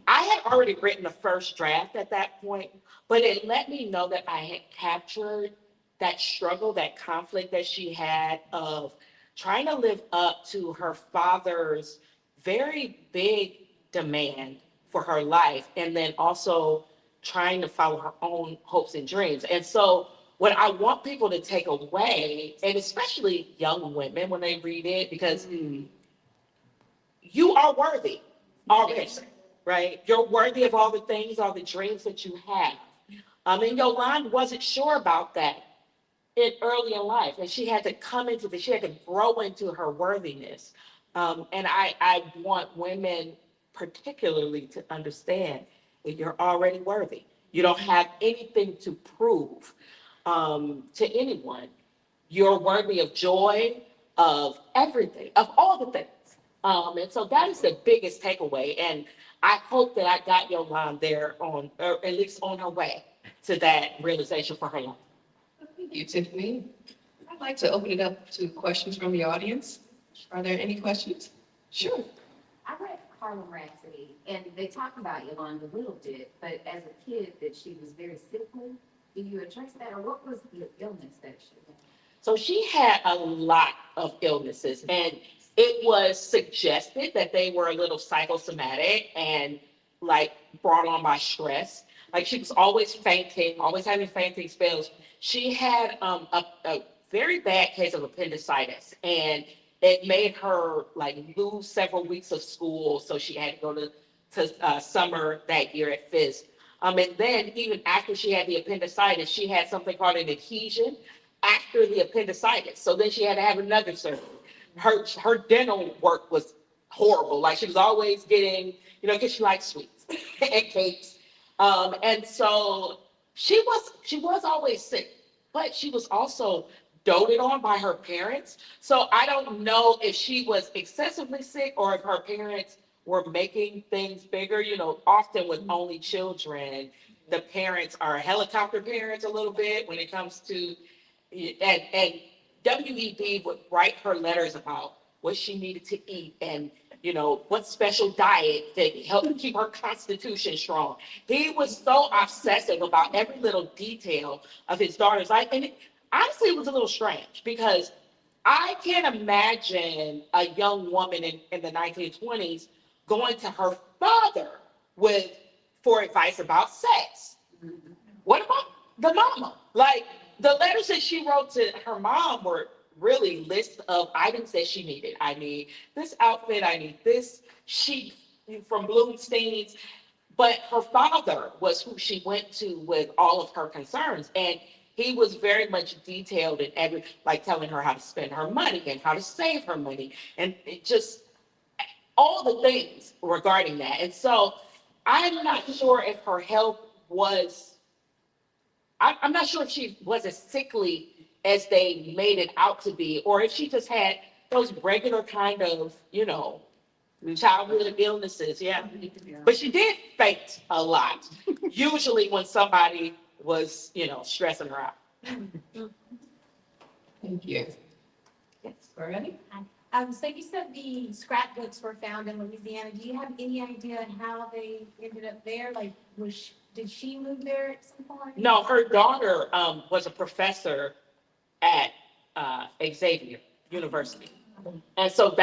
I had already written the first draft at that point, but it let me know that I had captured that struggle, that conflict that she had of trying to live up to her father's very big demand for her life, and then also trying to follow her own hopes and dreams. And so, what I want people to take away, and especially young women when they read it, because you are worthy already, right? You're worthy of all the things, all the dreams that you have. And Yolande wasn't sure about that early in life, and she had to she had to grow into her worthiness. And I want women particularly to understand that you're already worthy. You don't have anything to prove to anyone. You're worthy of joy, of everything, of all the things. And so that is the biggest takeaway. And I hope that I got Yolande there on, or at least on her way to that realization for her life. Thank you, Tiffany. I'd like to open it up to questions from the audience. Are there any questions? Sure. I read Harlem Rhapsody, and they talk about Yolanda a little bit, but as a kid, that she was very sickly. Do you address that, or what was the illness that she had? So she had a lot of illnesses, and it was suggested that they were a little psychosomatic and like brought on by stress. Like she was always fainting, always having fainting spells. She had a very bad case of appendicitis, and it made her like lose several weeks of school. So she had to go to summer that year at Fisk. And then even after she had the appendicitis, she had something called an adhesion after the appendicitis. So then she had to have another surgery. Her dental work was horrible. Like she was always getting, because she likes sweets and cakes. And so she was always sick, but she was also doted on by her parents. So I don't know if she was excessively sick or if her parents were making things bigger. Often with only children, the parents are helicopter parents a little bit when it comes to, and WEB would write her letters about what she needed to eat and what special diet that helped keep her constitution strong. He was so obsessive about every little detail of his daughter's life. And honestly, it was a little strange because I can't imagine a young woman in the 1920s going to her father for advice about sex. What about the mama? Like the letters that she wrote to her mom were really lists of items that she needed. I need this outfit. I need this sheet from Bloomstein's. But her father was who she went to with all of her concerns. And he was very much detailed in like telling her how to spend her money and how to save her money. And it just all the things regarding that. And so I'm not sure if her health I'm not sure if she was as sickly as they made it out to be, or if she just had those regular kind of, childhood illnesses. Yeah. But she did faint a lot, usually when somebody was, stressing her out. Thank you. Yes, ready? So you said the scrapbooks were found in Louisiana. Do you have any idea how they ended up there? Like, did she move there at some point? No, her daughter was a professor at Xavier University. And so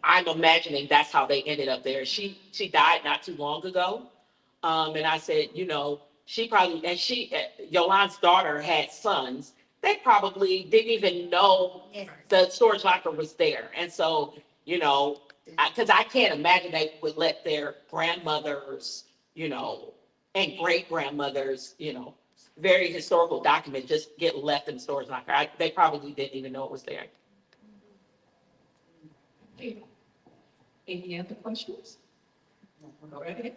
I'm imagining that's how they ended up there. She died not too long ago. And I said, she probably, and Yolande's daughter had sons. They probably didn't even know the storage locker was there. And so, because I can't imagine they would let their grandmothers, and great grandmothers, very historical documents just get left in the storage locker. They probably didn't even know it was there. Any other questions? Go right ahead.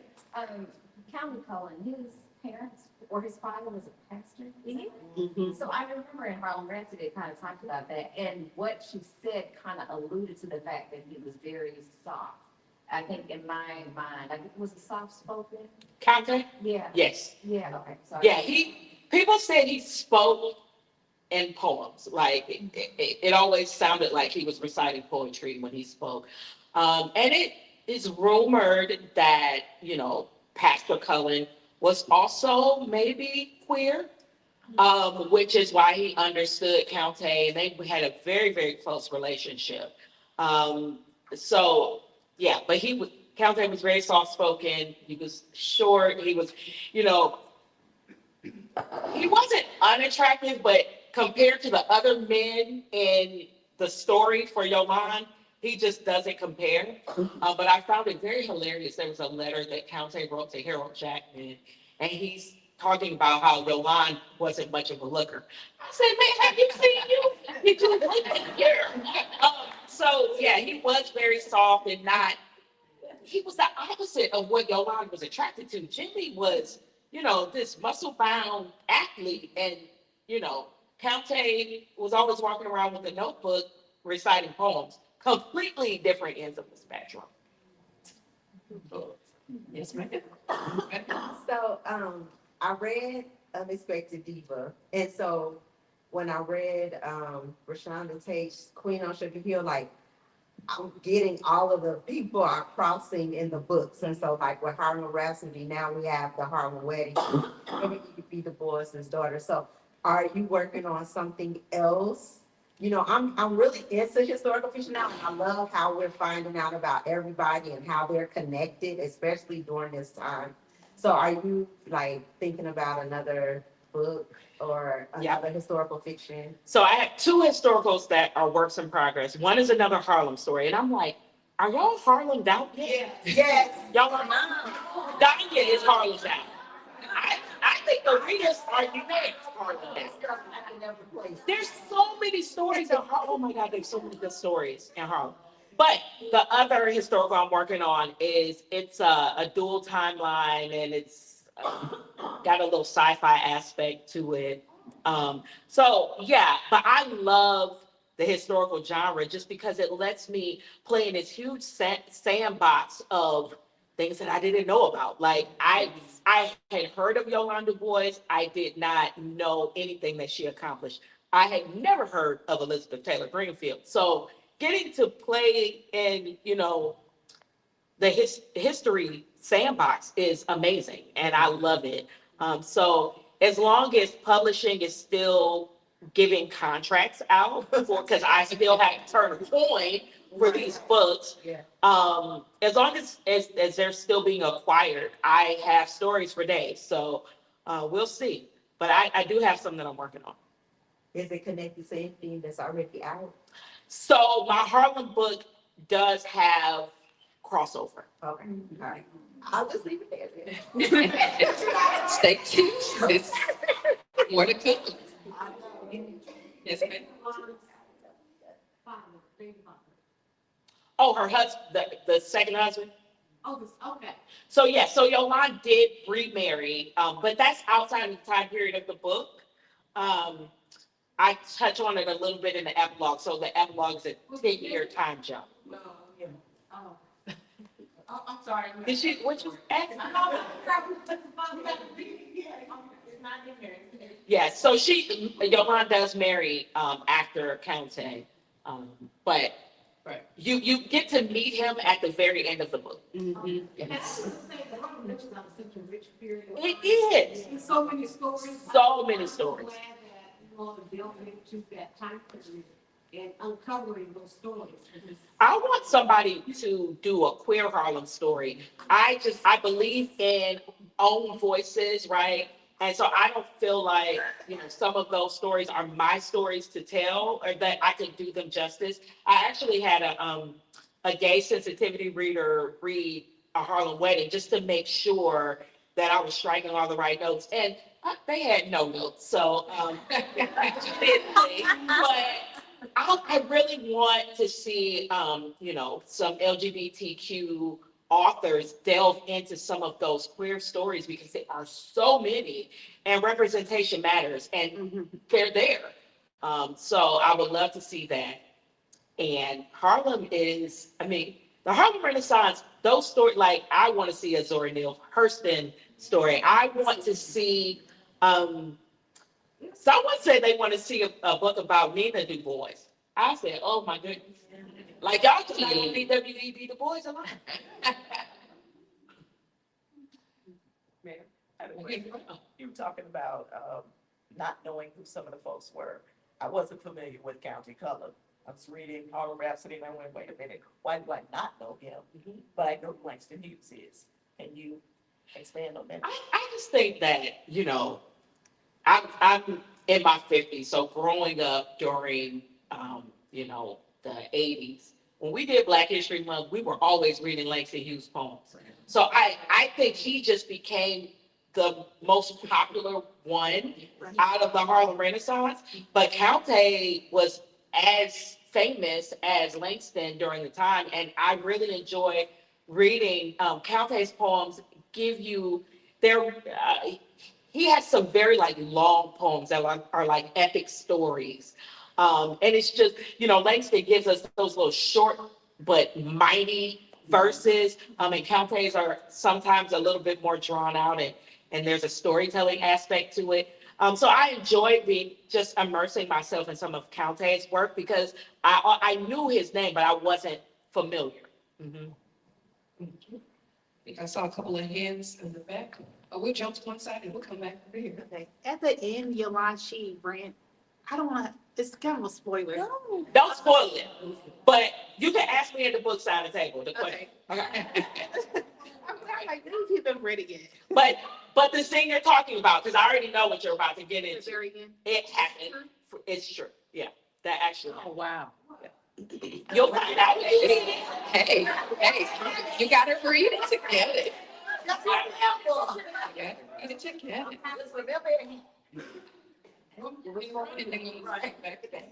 Calvin Cullen, his parents or his father was a pastor. Mm-hmm. So I remember in Harlem Rhapsody, it kind of talked about that. And what she said kind of alluded to the fact that he was very soft. I think in my mind, like, was he soft spoken? Conte? Yeah. Yes. Yeah, okay. Sorry. Yeah, people said he spoke in poems. Like it always sounded like he was reciting poetry when he spoke. And it is rumored that, Pastor Cullen was also maybe queer. which is why he understood Count, and they had a very, very close relationship. Um, so yeah, but Count was very soft spoken. He was short. He was, you know, he wasn't unattractive, but compared to the other men in the story for Yolan, he just doesn't compare. But I found it very hilarious. There was a letter that Count wrote to Harold Jackman, and he's talking about how Yolan wasn't much of a looker. I said, man, have you seen you? Did you look here? So yeah, he was very soft and not. He was the opposite of what Yolan was attracted to. Jimmy was, this muscle bound athlete, and you know, Count was always walking around with a notebook reciting poems. Completely different ends of the spectrum. Yes, ma'am. So, I read Unexpected Diva, and so when I read, Rashonda Tate's Queen on Sugar Hill, like, I'm getting all of the people are crossing in the books, and so like with Harlem Rhapsody, now we have the Harlem Wedding, maybe you could be the boss's daughter, so are you working on something else? I'm really into historical fiction now, and I love how we're finding out about everybody and how they're connected, especially during this time. So are you like thinking about another book or Yeah. another historical fiction? So I have two historicals that are works in progress. One is another Harlem story, and I'm like, are y'all Harlem down yet? Yes. Y'all are down yet is Harlem down. I think the readers are next Harlem down. There's so many stories in Harlem. Oh my God, there's so many good stories in Harlem. But the other historical I'm working on it's a dual timeline, and it's got a little sci-fi aspect to it. So yeah, but I love the historical genre just because it lets me play in this huge sandbox of things that I didn't know about. Like I had heard of Yolanda Boys. I did not know anything that she accomplished. I had never heard of Elizabeth Taylor Greenfield. So getting to play in, the history sandbox is amazing, and I love it. So as long as publishing is still giving contracts out because I still have to turn a coin for these books. Yeah. As long as they're still being acquired, I have stories for days. So we'll see. But I do have some that I'm working on. Is it connected to anything that's already out? So my Harlem book does have crossover. Okay, all right. I'll just leave it there. Stay tuned. It's more to come. Yes, ma'am. Oh, her husband, the second husband. Oh, okay. So yeah, so Yolande did remarry, but that's outside of the time period of the book. I touch on it a little bit in the epilogue. So the epilogue is a 10-year time jump. Oh. Oh, I'm sorry. Did she? What you ask? Yeah. So Yolande does marry actor Count, but Right. you get to meet him at the very end of the book. Mm-hmm. It is. So many stories. So many stories. I'm glad that you all are delving into that time period and uncovering those stories. I want somebody to do a queer Harlem story. I believe in own voices, right? And so I don't feel like, some of those stories are my stories to tell or that I could do them justice. I actually had a gay sensitivity reader read a Harlem Wedding just to make sure that I was striking all the right notes. And they had no notes. So, but I really want to see, some LGBTQ authors delve into some of those queer stories because there are so many, and representation matters, and they're there. So I would love to see that. And Harlem the Harlem Renaissance, those stories, like I want to see a Zora Neale Hurston story. I want to see, someone said they want to see a book about Nina Du Bois. I said, oh my goodness. Like y'all just not gonna leave W.E.B. Du Bois alone. You were talking about not knowing who some of the folks were. I wasn't familiar with County Color. I was reading Harlem Rhapsody and I went, wait a minute, why do I not know him? But I know who Langston Hughes is. Can you expand on that? I just think that, I'm in my 50s, so growing up during, the 80s, when we did Black History Month, we were always reading Langston Hughes poems. So I think he just became the most popular one out of the Harlem Renaissance. But Countee was as famous as Langston during the time, and I really enjoy reading Countee's poems. Give you their he has some very like long poems that are like epic stories. And it's just, Langston gives us those little short but mighty verses. And Countee's are sometimes a little bit more drawn out and there's a storytelling aspect to it. So I enjoyed being just immersing myself in some of Countee's work because I knew his name, but I wasn't familiar. Mhm. I think I saw a couple of hands in the back. Oh, we'll jump to one side and we'll come back over here. Okay. At the end, Yolandi ran. I don't want to. It's kind of a spoiler. No. Don't spoil it, but you can ask me at the book side of the table. The question. Okay. I'm like, didn't keep them ready yet. But the scene you're talking about, because I already know what you're about to get The into. very end. It happened. It's true. Yeah, that actually Oh happened. wow. You'll find out. Hey, you gotta read it together. Just remember. Yeah, read it together. Just remember. Read it and then we'll come back to that.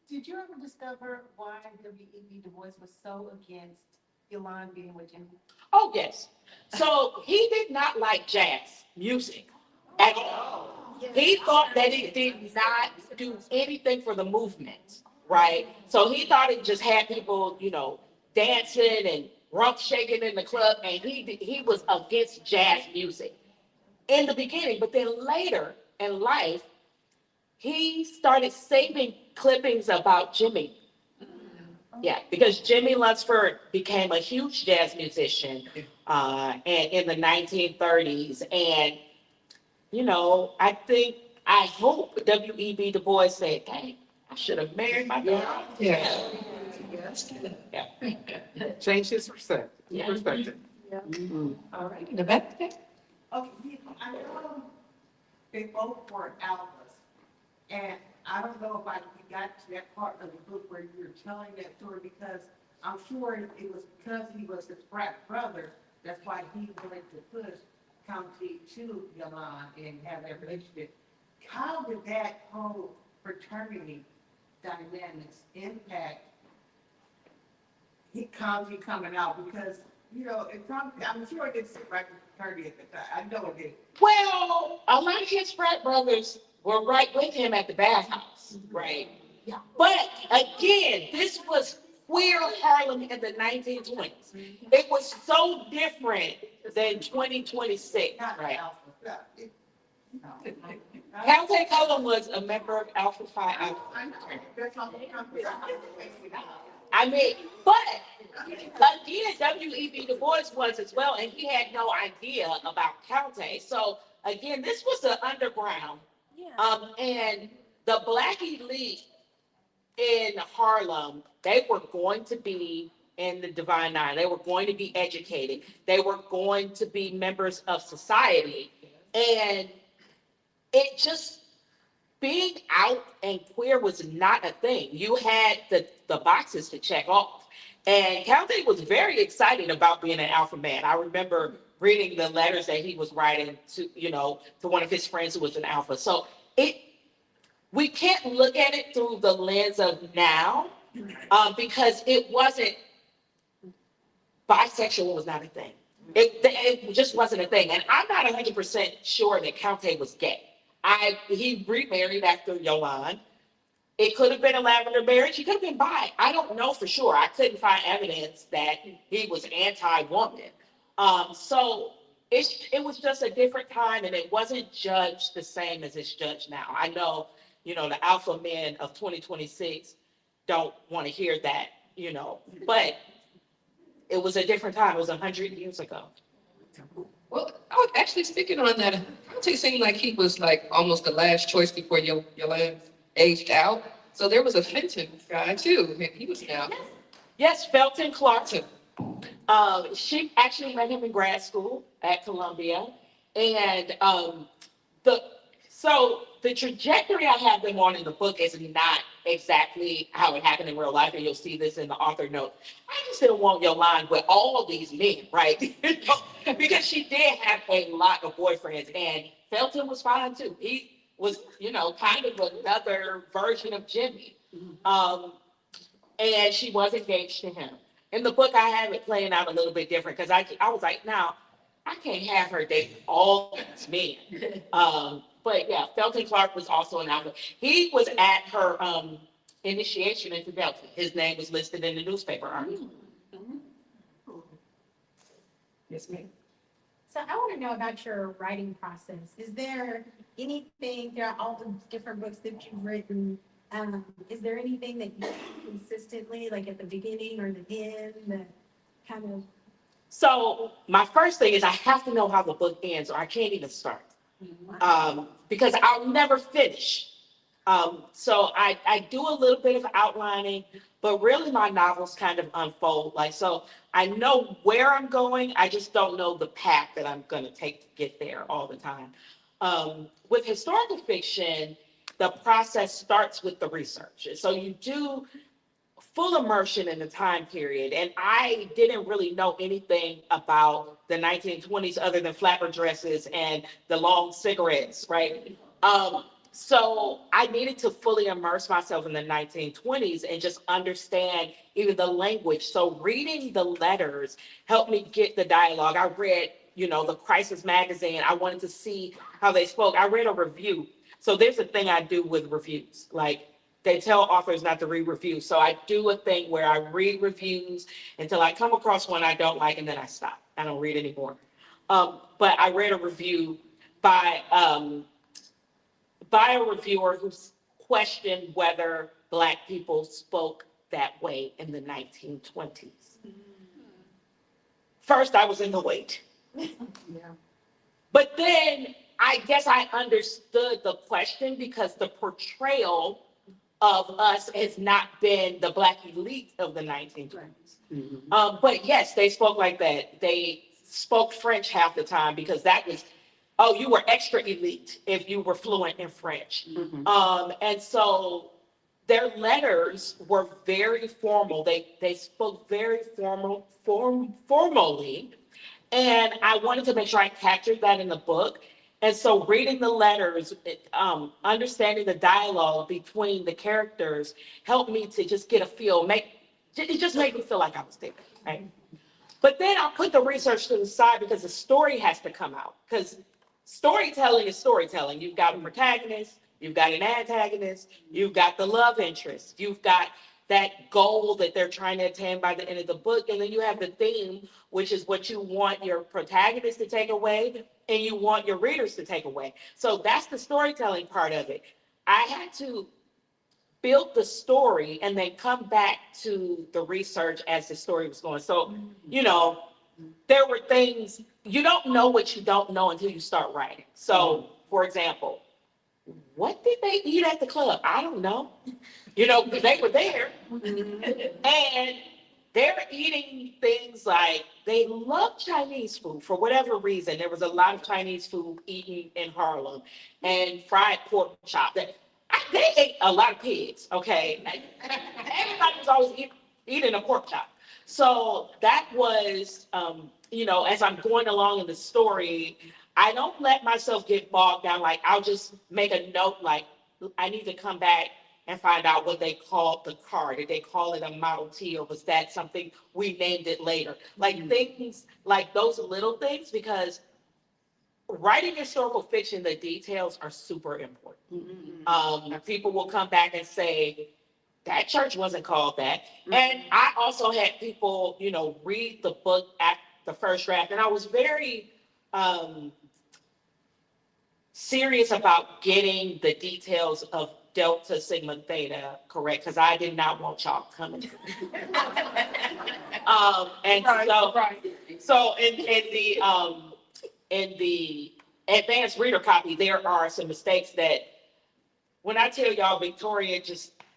Did you ever discover why W.E.B. Du Bois was so against Yolande being with Jimmy? Oh yes. So he did not like jazz music at all. He thought that it did not do anything for the movement, right? So he thought it just had people, dancing and rump shaking in the club, and he was against jazz music in the beginning. But then later in life, he started saving clippings about Jimmy. Yeah, because Jimmy Lunsford became a huge jazz musician and in the 1930s. And, I hope W.E.B. Du Bois said, hey, I should have married my daughter. Yeah. Yeah. Change his perspective. Yeah. Perspective. All right, in the back there. Okay, I know they both were alphas, and I don't know if we got to that part of the book where you were telling that story because I'm sure it was because he was his frat brother, that's why he wanted to push County to Yolande and have that relationship. How did that whole fraternity dynamics impact County coming out? Because, I'm sure it didn't sit right with fraternity at the time. I know it did. Well, a lot of his frat brothers were right with him at the bathhouse, right? Yeah. But again, this was queer Harlem in the 1920s. It was so different than 2026, Not right? alpha. Yeah, County Cullen was a member of Alpha Phi Alpha. I know. That's all the company. I mean, but again, W.E.B. Du Bois was as well, and he had no idea about County. So again, this was the underground. And the Black elite in Harlem, they were going to be in the Divine Nine. They were going to be educated. They were going to be members of society. And it just, being out and queer was not a thing. You had the boxes to check off. And County was very excited about being an alpha man. I remember reading the letters that he was writing to one of his friends who was an alpha. So we can't look at it through the lens of now, because it wasn't, bisexual was not a thing. It just wasn't a thing. And I'm not 100% sure that County was gay. He remarried after Yolande. It could have been a lavender marriage. He could have been bi. I don't know for sure. I couldn't find evidence that he was anti-woman. So it was just a different time, and it wasn't judged the same as it's judged now. I know, the alpha men of 2026 don't want to hear that, but it was a different time. It was 100 years ago. Well, actually, speaking on that, Conte seemed like he was like almost the last choice before Yolande aged out. So there was a Fenton guy too, and he was now. Yes, Felton Clark. She actually met him in grad school at Columbia. And the the trajectory I have them on in the book is not exactly how it happened in real life, and you'll see this in the author note. I just didn't want Yolande with all these men, right? Because she did have a lot of boyfriends, and Felton was fine too. He was, kind of another version of Jimmy. Um, and she was engaged to him. In the book, I have it playing out a little bit different because I was like, now, I can't have her date all these men. But yeah, Felton Clark was also an alpha. He was at her initiation into Delta. His name was listed in the newspaper article. Yes, ma'am. So I want to know about your writing process. Is there anything, there are all the different books that you've written, is there anything that you do consistently, like at the beginning or the end, that kind of? So my first thing is I have to know how the book ends, or I can't even start, because I'll never finish. So I do a little bit of outlining, but really my novels kind of unfold. Like, so I know where I'm going. I just don't know the path that I'm going to take to get there all the time. With historical fiction, the process starts with the research. So you do full immersion in the time period. And I didn't really know anything about the 1920s other than flapper dresses and the long cigarettes, right? So I needed to fully immerse myself in the 1920s and just understand even the language. So reading the letters helped me get the dialogue. I read, the Crisis magazine. I wanted to see how they spoke. I read a review. So there's a thing I do with reviews. Like, they tell authors not to read reviews. So I do a thing where I read reviews until I come across one I don't like, and then I stop. I don't read anymore. But I read a review by a reviewer who questioned whether Black people spoke that way in the 1920s. First, I was in the wait. But then I guess I understood the question because the portrayal of us has not been the Black elite of the 1920s. But yes, they spoke like that. They spoke French half the time because that was, oh, you were extra elite if you were fluent in French. And so their letters were very formal. They spoke very formally. And I wanted to make sure I captured that in the book. And so reading the letters, understanding the dialogue between the characters helped me to just get a feel. It just made me feel like I was there, right? But then I put the research to the side because the story has to come out. Because storytelling is storytelling. You've got a protagonist, you've got an antagonist, you've got the love interest, you've got that goal that they're trying to attain by the end of the book. And then you have the theme, which is what you want your protagonist to take away and you want your readers to take away. So that's the storytelling part of it. I had to build the story and then come back to the research as the story was going. So, there were things, you don't know what you don't know until you start writing. So, for example, what did they eat at the club? I don't know. Because they were there. And they're eating things like, they love Chinese food for whatever reason. There was a lot of Chinese food eaten in Harlem and fried pork chop. They ate a lot of pigs, okay? Everybody was always eating a pork chop. So that was, as I'm going along in the story, I don't let myself get bogged down. Like, I'll just make a note, like, I need to come back and find out what they called the car. Did they call it a Model T, or was that something we named it later? Like, things like those little things, because writing historical fiction, the details are super important. People will come back and say, that church wasn't called that. And I also had people, read the book at the first draft, and I was very serious about getting the details of Delta Sigma Theta correct, because I did not want y'all coming. And right, so, right. So in in the advanced reader copy, there are some mistakes that, when I tell y'all Victoria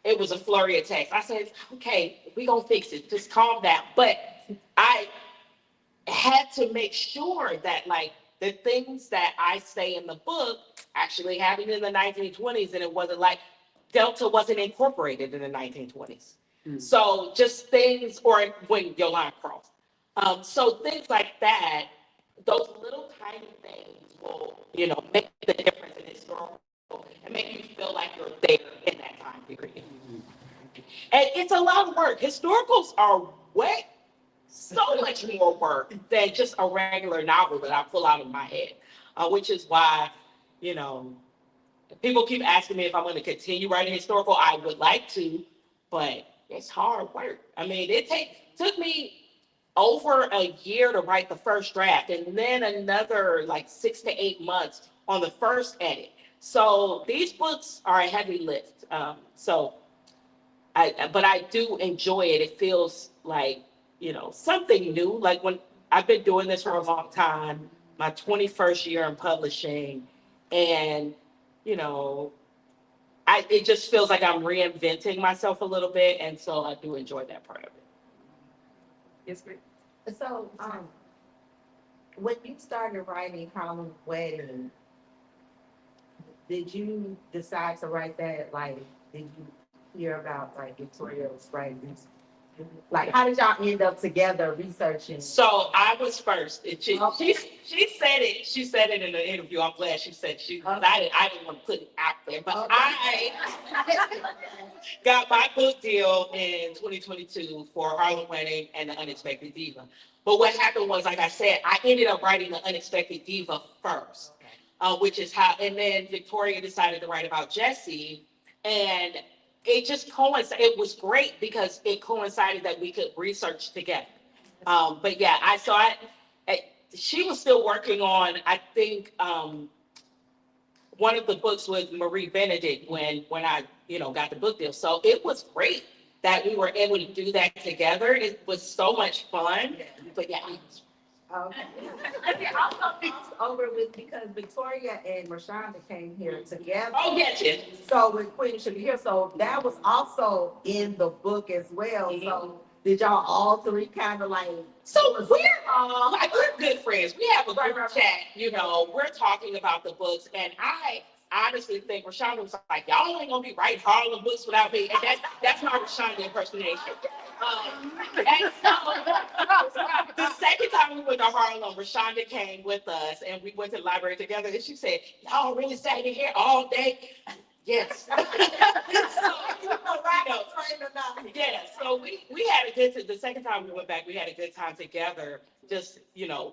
it was a flurry of text. I said, okay, we gonna fix it, just calm down. But I had to make sure that like the things that I say in the book actually happened in the 1920s, and it wasn't like Delta wasn't incorporated in the 1920s. So just things, or when your line crossed. So things like that, those little tiny things will, make the difference in historical and make you feel like you're there in that time period. And it's a lot of work. Historicals are way so much more work than just a regular novel that I pull out of my head, which is why, people keep asking me if I'm going to continue writing historical. I would like to, but it's hard work. I mean, it took me over a year to write the first draft, and then another like 6 to 8 months on the first edit. So these books are a heavy lift. But I do enjoy it. It feels like, something new. Like when I've been doing this for a long time, my 21st year in publishing, and, it just feels like I'm reinventing myself a little bit. And so I do enjoy that part of it. Yes, ma'am. So, when you started writing Harlem Wedding, did you decide to write that? Like, did you hear about like Victoria's writing? Like, how did y'all end up together researching? So I was first. She said it in the interview. I'm glad she said I didn't want to put it out there, but I got my book deal in 2022 for Harlem Wedding and The Unexpected Diva. But what happened was, like I said, I ended up writing The Unexpected Diva first, which is how, and then Victoria decided to write about Jessie, and it just coincided. It was great because it coincided that we could research together. But yeah, I saw it. She was still working on, I think, one of the books with Marie Benedict when I, got the book deal. So it was great that we were able to do that together. It was so much fun. But yeah. Okay. Also crossed over with because Victoria and Rashonda came here together. Oh, yes, yes. So with Queen should be here. So that was also in the book as well. Mm-hmm. So did y'all all three kind of like? So we're good friends. We have a group chat, we're talking about the books, and I honestly think Rashonda was like, y'all ain't gonna be writing Harlem books without me. And that's my Rashonda impersonation. And so the second time we went to Harlem, Rashonda came with us and we went to the library together, and she said, y'all really sat in here all day? Yes. So we had a good time. The second time we went back, we had a good time together, just,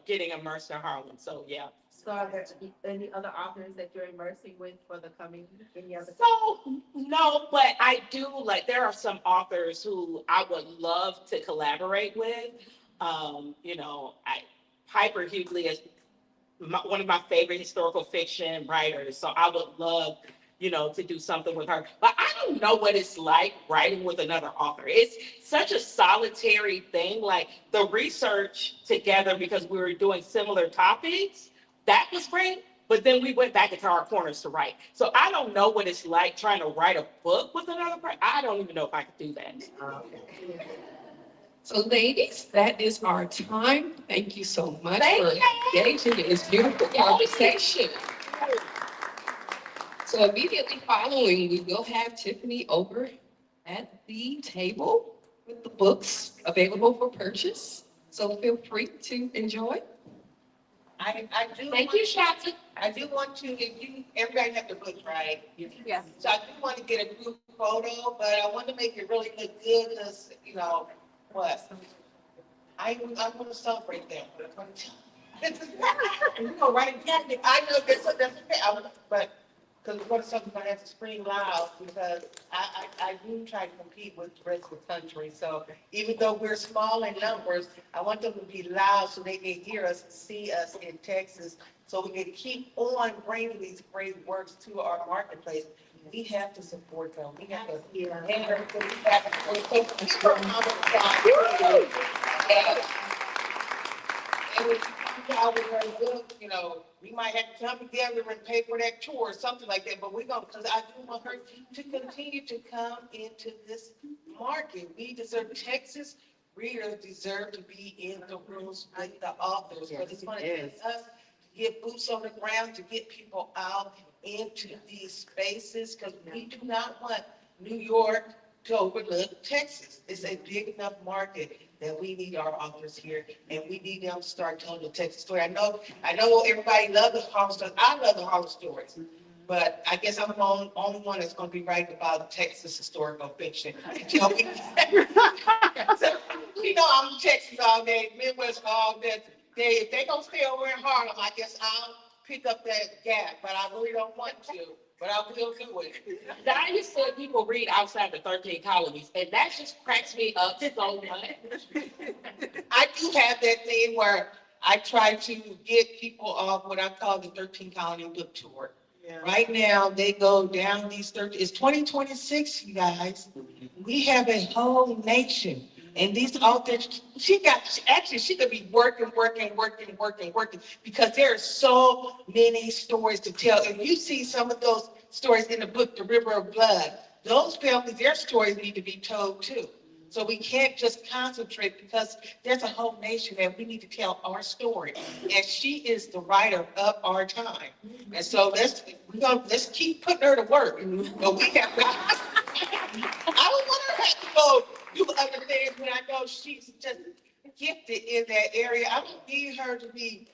getting immersed in Harlem. So, yeah. So are there any other authors that you're immersing with for the coming, any other? So, no, but I do, there are some authors who I would love to collaborate with. Piper Hughley is one of my favorite historical fiction writers. So I would love, to do something with her. But I don't know what it's like writing with another author. It's such a solitary thing. Like the research together, because we were doing similar topics, that was great. But then we went back into our corners to write. So I don't know what it's like trying to write a book with another person. I don't even know if I could do that. Okay. So ladies, that is our time. Thank you so much Thank for you. engaging in this beautiful conversation. So immediately following, we will have Tiffany over at the table with the books available for purchase. So feel free to enjoy. I do. Thank you, Shanta. I do want to, everybody have the book, right? Yeah. So I do want to get a group photo, but I want to make it really look good because, what? I want to celebrate them. Right? I know that's okay. But because what something I have to scream loud because I do try to compete with the rest of the country. So even though we're small in numbers, I want them to be loud so they can hear us, see us in Texas, so we can keep on bringing these great works to our marketplace. We have to support them. We have to. Yeah. And we have to. And out with her book, we might have to come together and pay for that tour or something like that, but we're gonna, because I do want her to continue to come into this market. We deserve, Texas readers deserve to be in the rooms with the authors, because it's gonna take us to get boots on the ground, to get people out into these spaces, because we do not want New York to overlook Texas. It's a big enough market that we need our authors here, and we need them to start telling the Texas story. I know everybody loves the horror stories. I love the horror stories, but I guess I'm the only one that's going to be writing about Texas historical fiction. So, I'm Texas all day, Midwest all day. If they gonna stay over in Harlem, I guess I'll pick up that gap, but I really don't want to. But I will do it. I just said people read outside the 13 colonies, and that just cracks me up so much. I do have that thing where I try to get people off what I call the 13 colony book tour. Yeah. Right now, they go down these 13, it's 2026, you guys. We have a whole nation. And these authors, she could be working, because there are so many stories to tell. And you see some of those stories in the book, The River of Blood. Those families, their stories need to be told too. So we can't just concentrate, because there's a whole nation that we need to tell our story. And she is the writer of our time. And so let's keep putting her to work. But we have I don't want her to have to go do other things when I know she's just gifted in that area. I don't need her to be,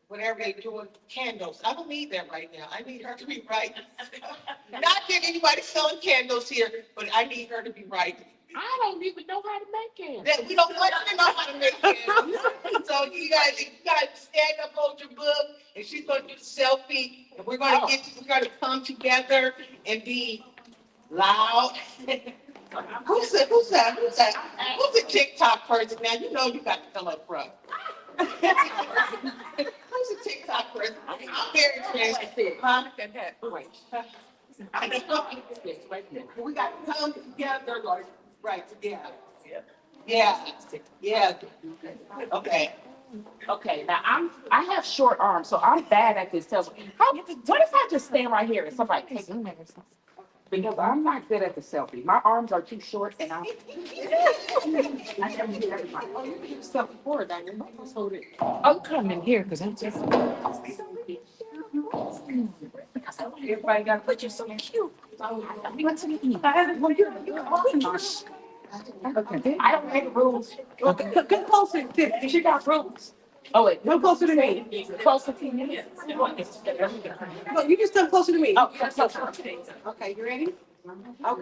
whatever they're doing, candles. I don't need that right now. I need her to be writing. Not that anybody selling candles here, but I need her to be writing. I don't even know how to make candles. That we don't want you to know how to make candles. So you guys stand up, hold your book, and she's gonna do the selfie, and we're gonna come together and be loud. Who's a TikTok person? Now, you got to come up front. Who's a TikTok person? I'm very transparent. Huh? We got to come together, Lord. Right, together. Yeah. Okay. Okay, now I have short arms, so I'm bad at this. What if I just stand right here and somebody takes me? Because I'm not good at the selfie. My arms are too short, and I never do everybody. Oh, you can do something forward, Daniel. Let's hold it. I'm coming here because I'm just. Everybody got to put you so cute. What's in the Okay. I don't make rules. Come closer, Tiffany. She got rules. Oh wait, Come closer to me. closer to me. No, you just come closer to me. Oh, that's okay. Okay, you ready? Okay.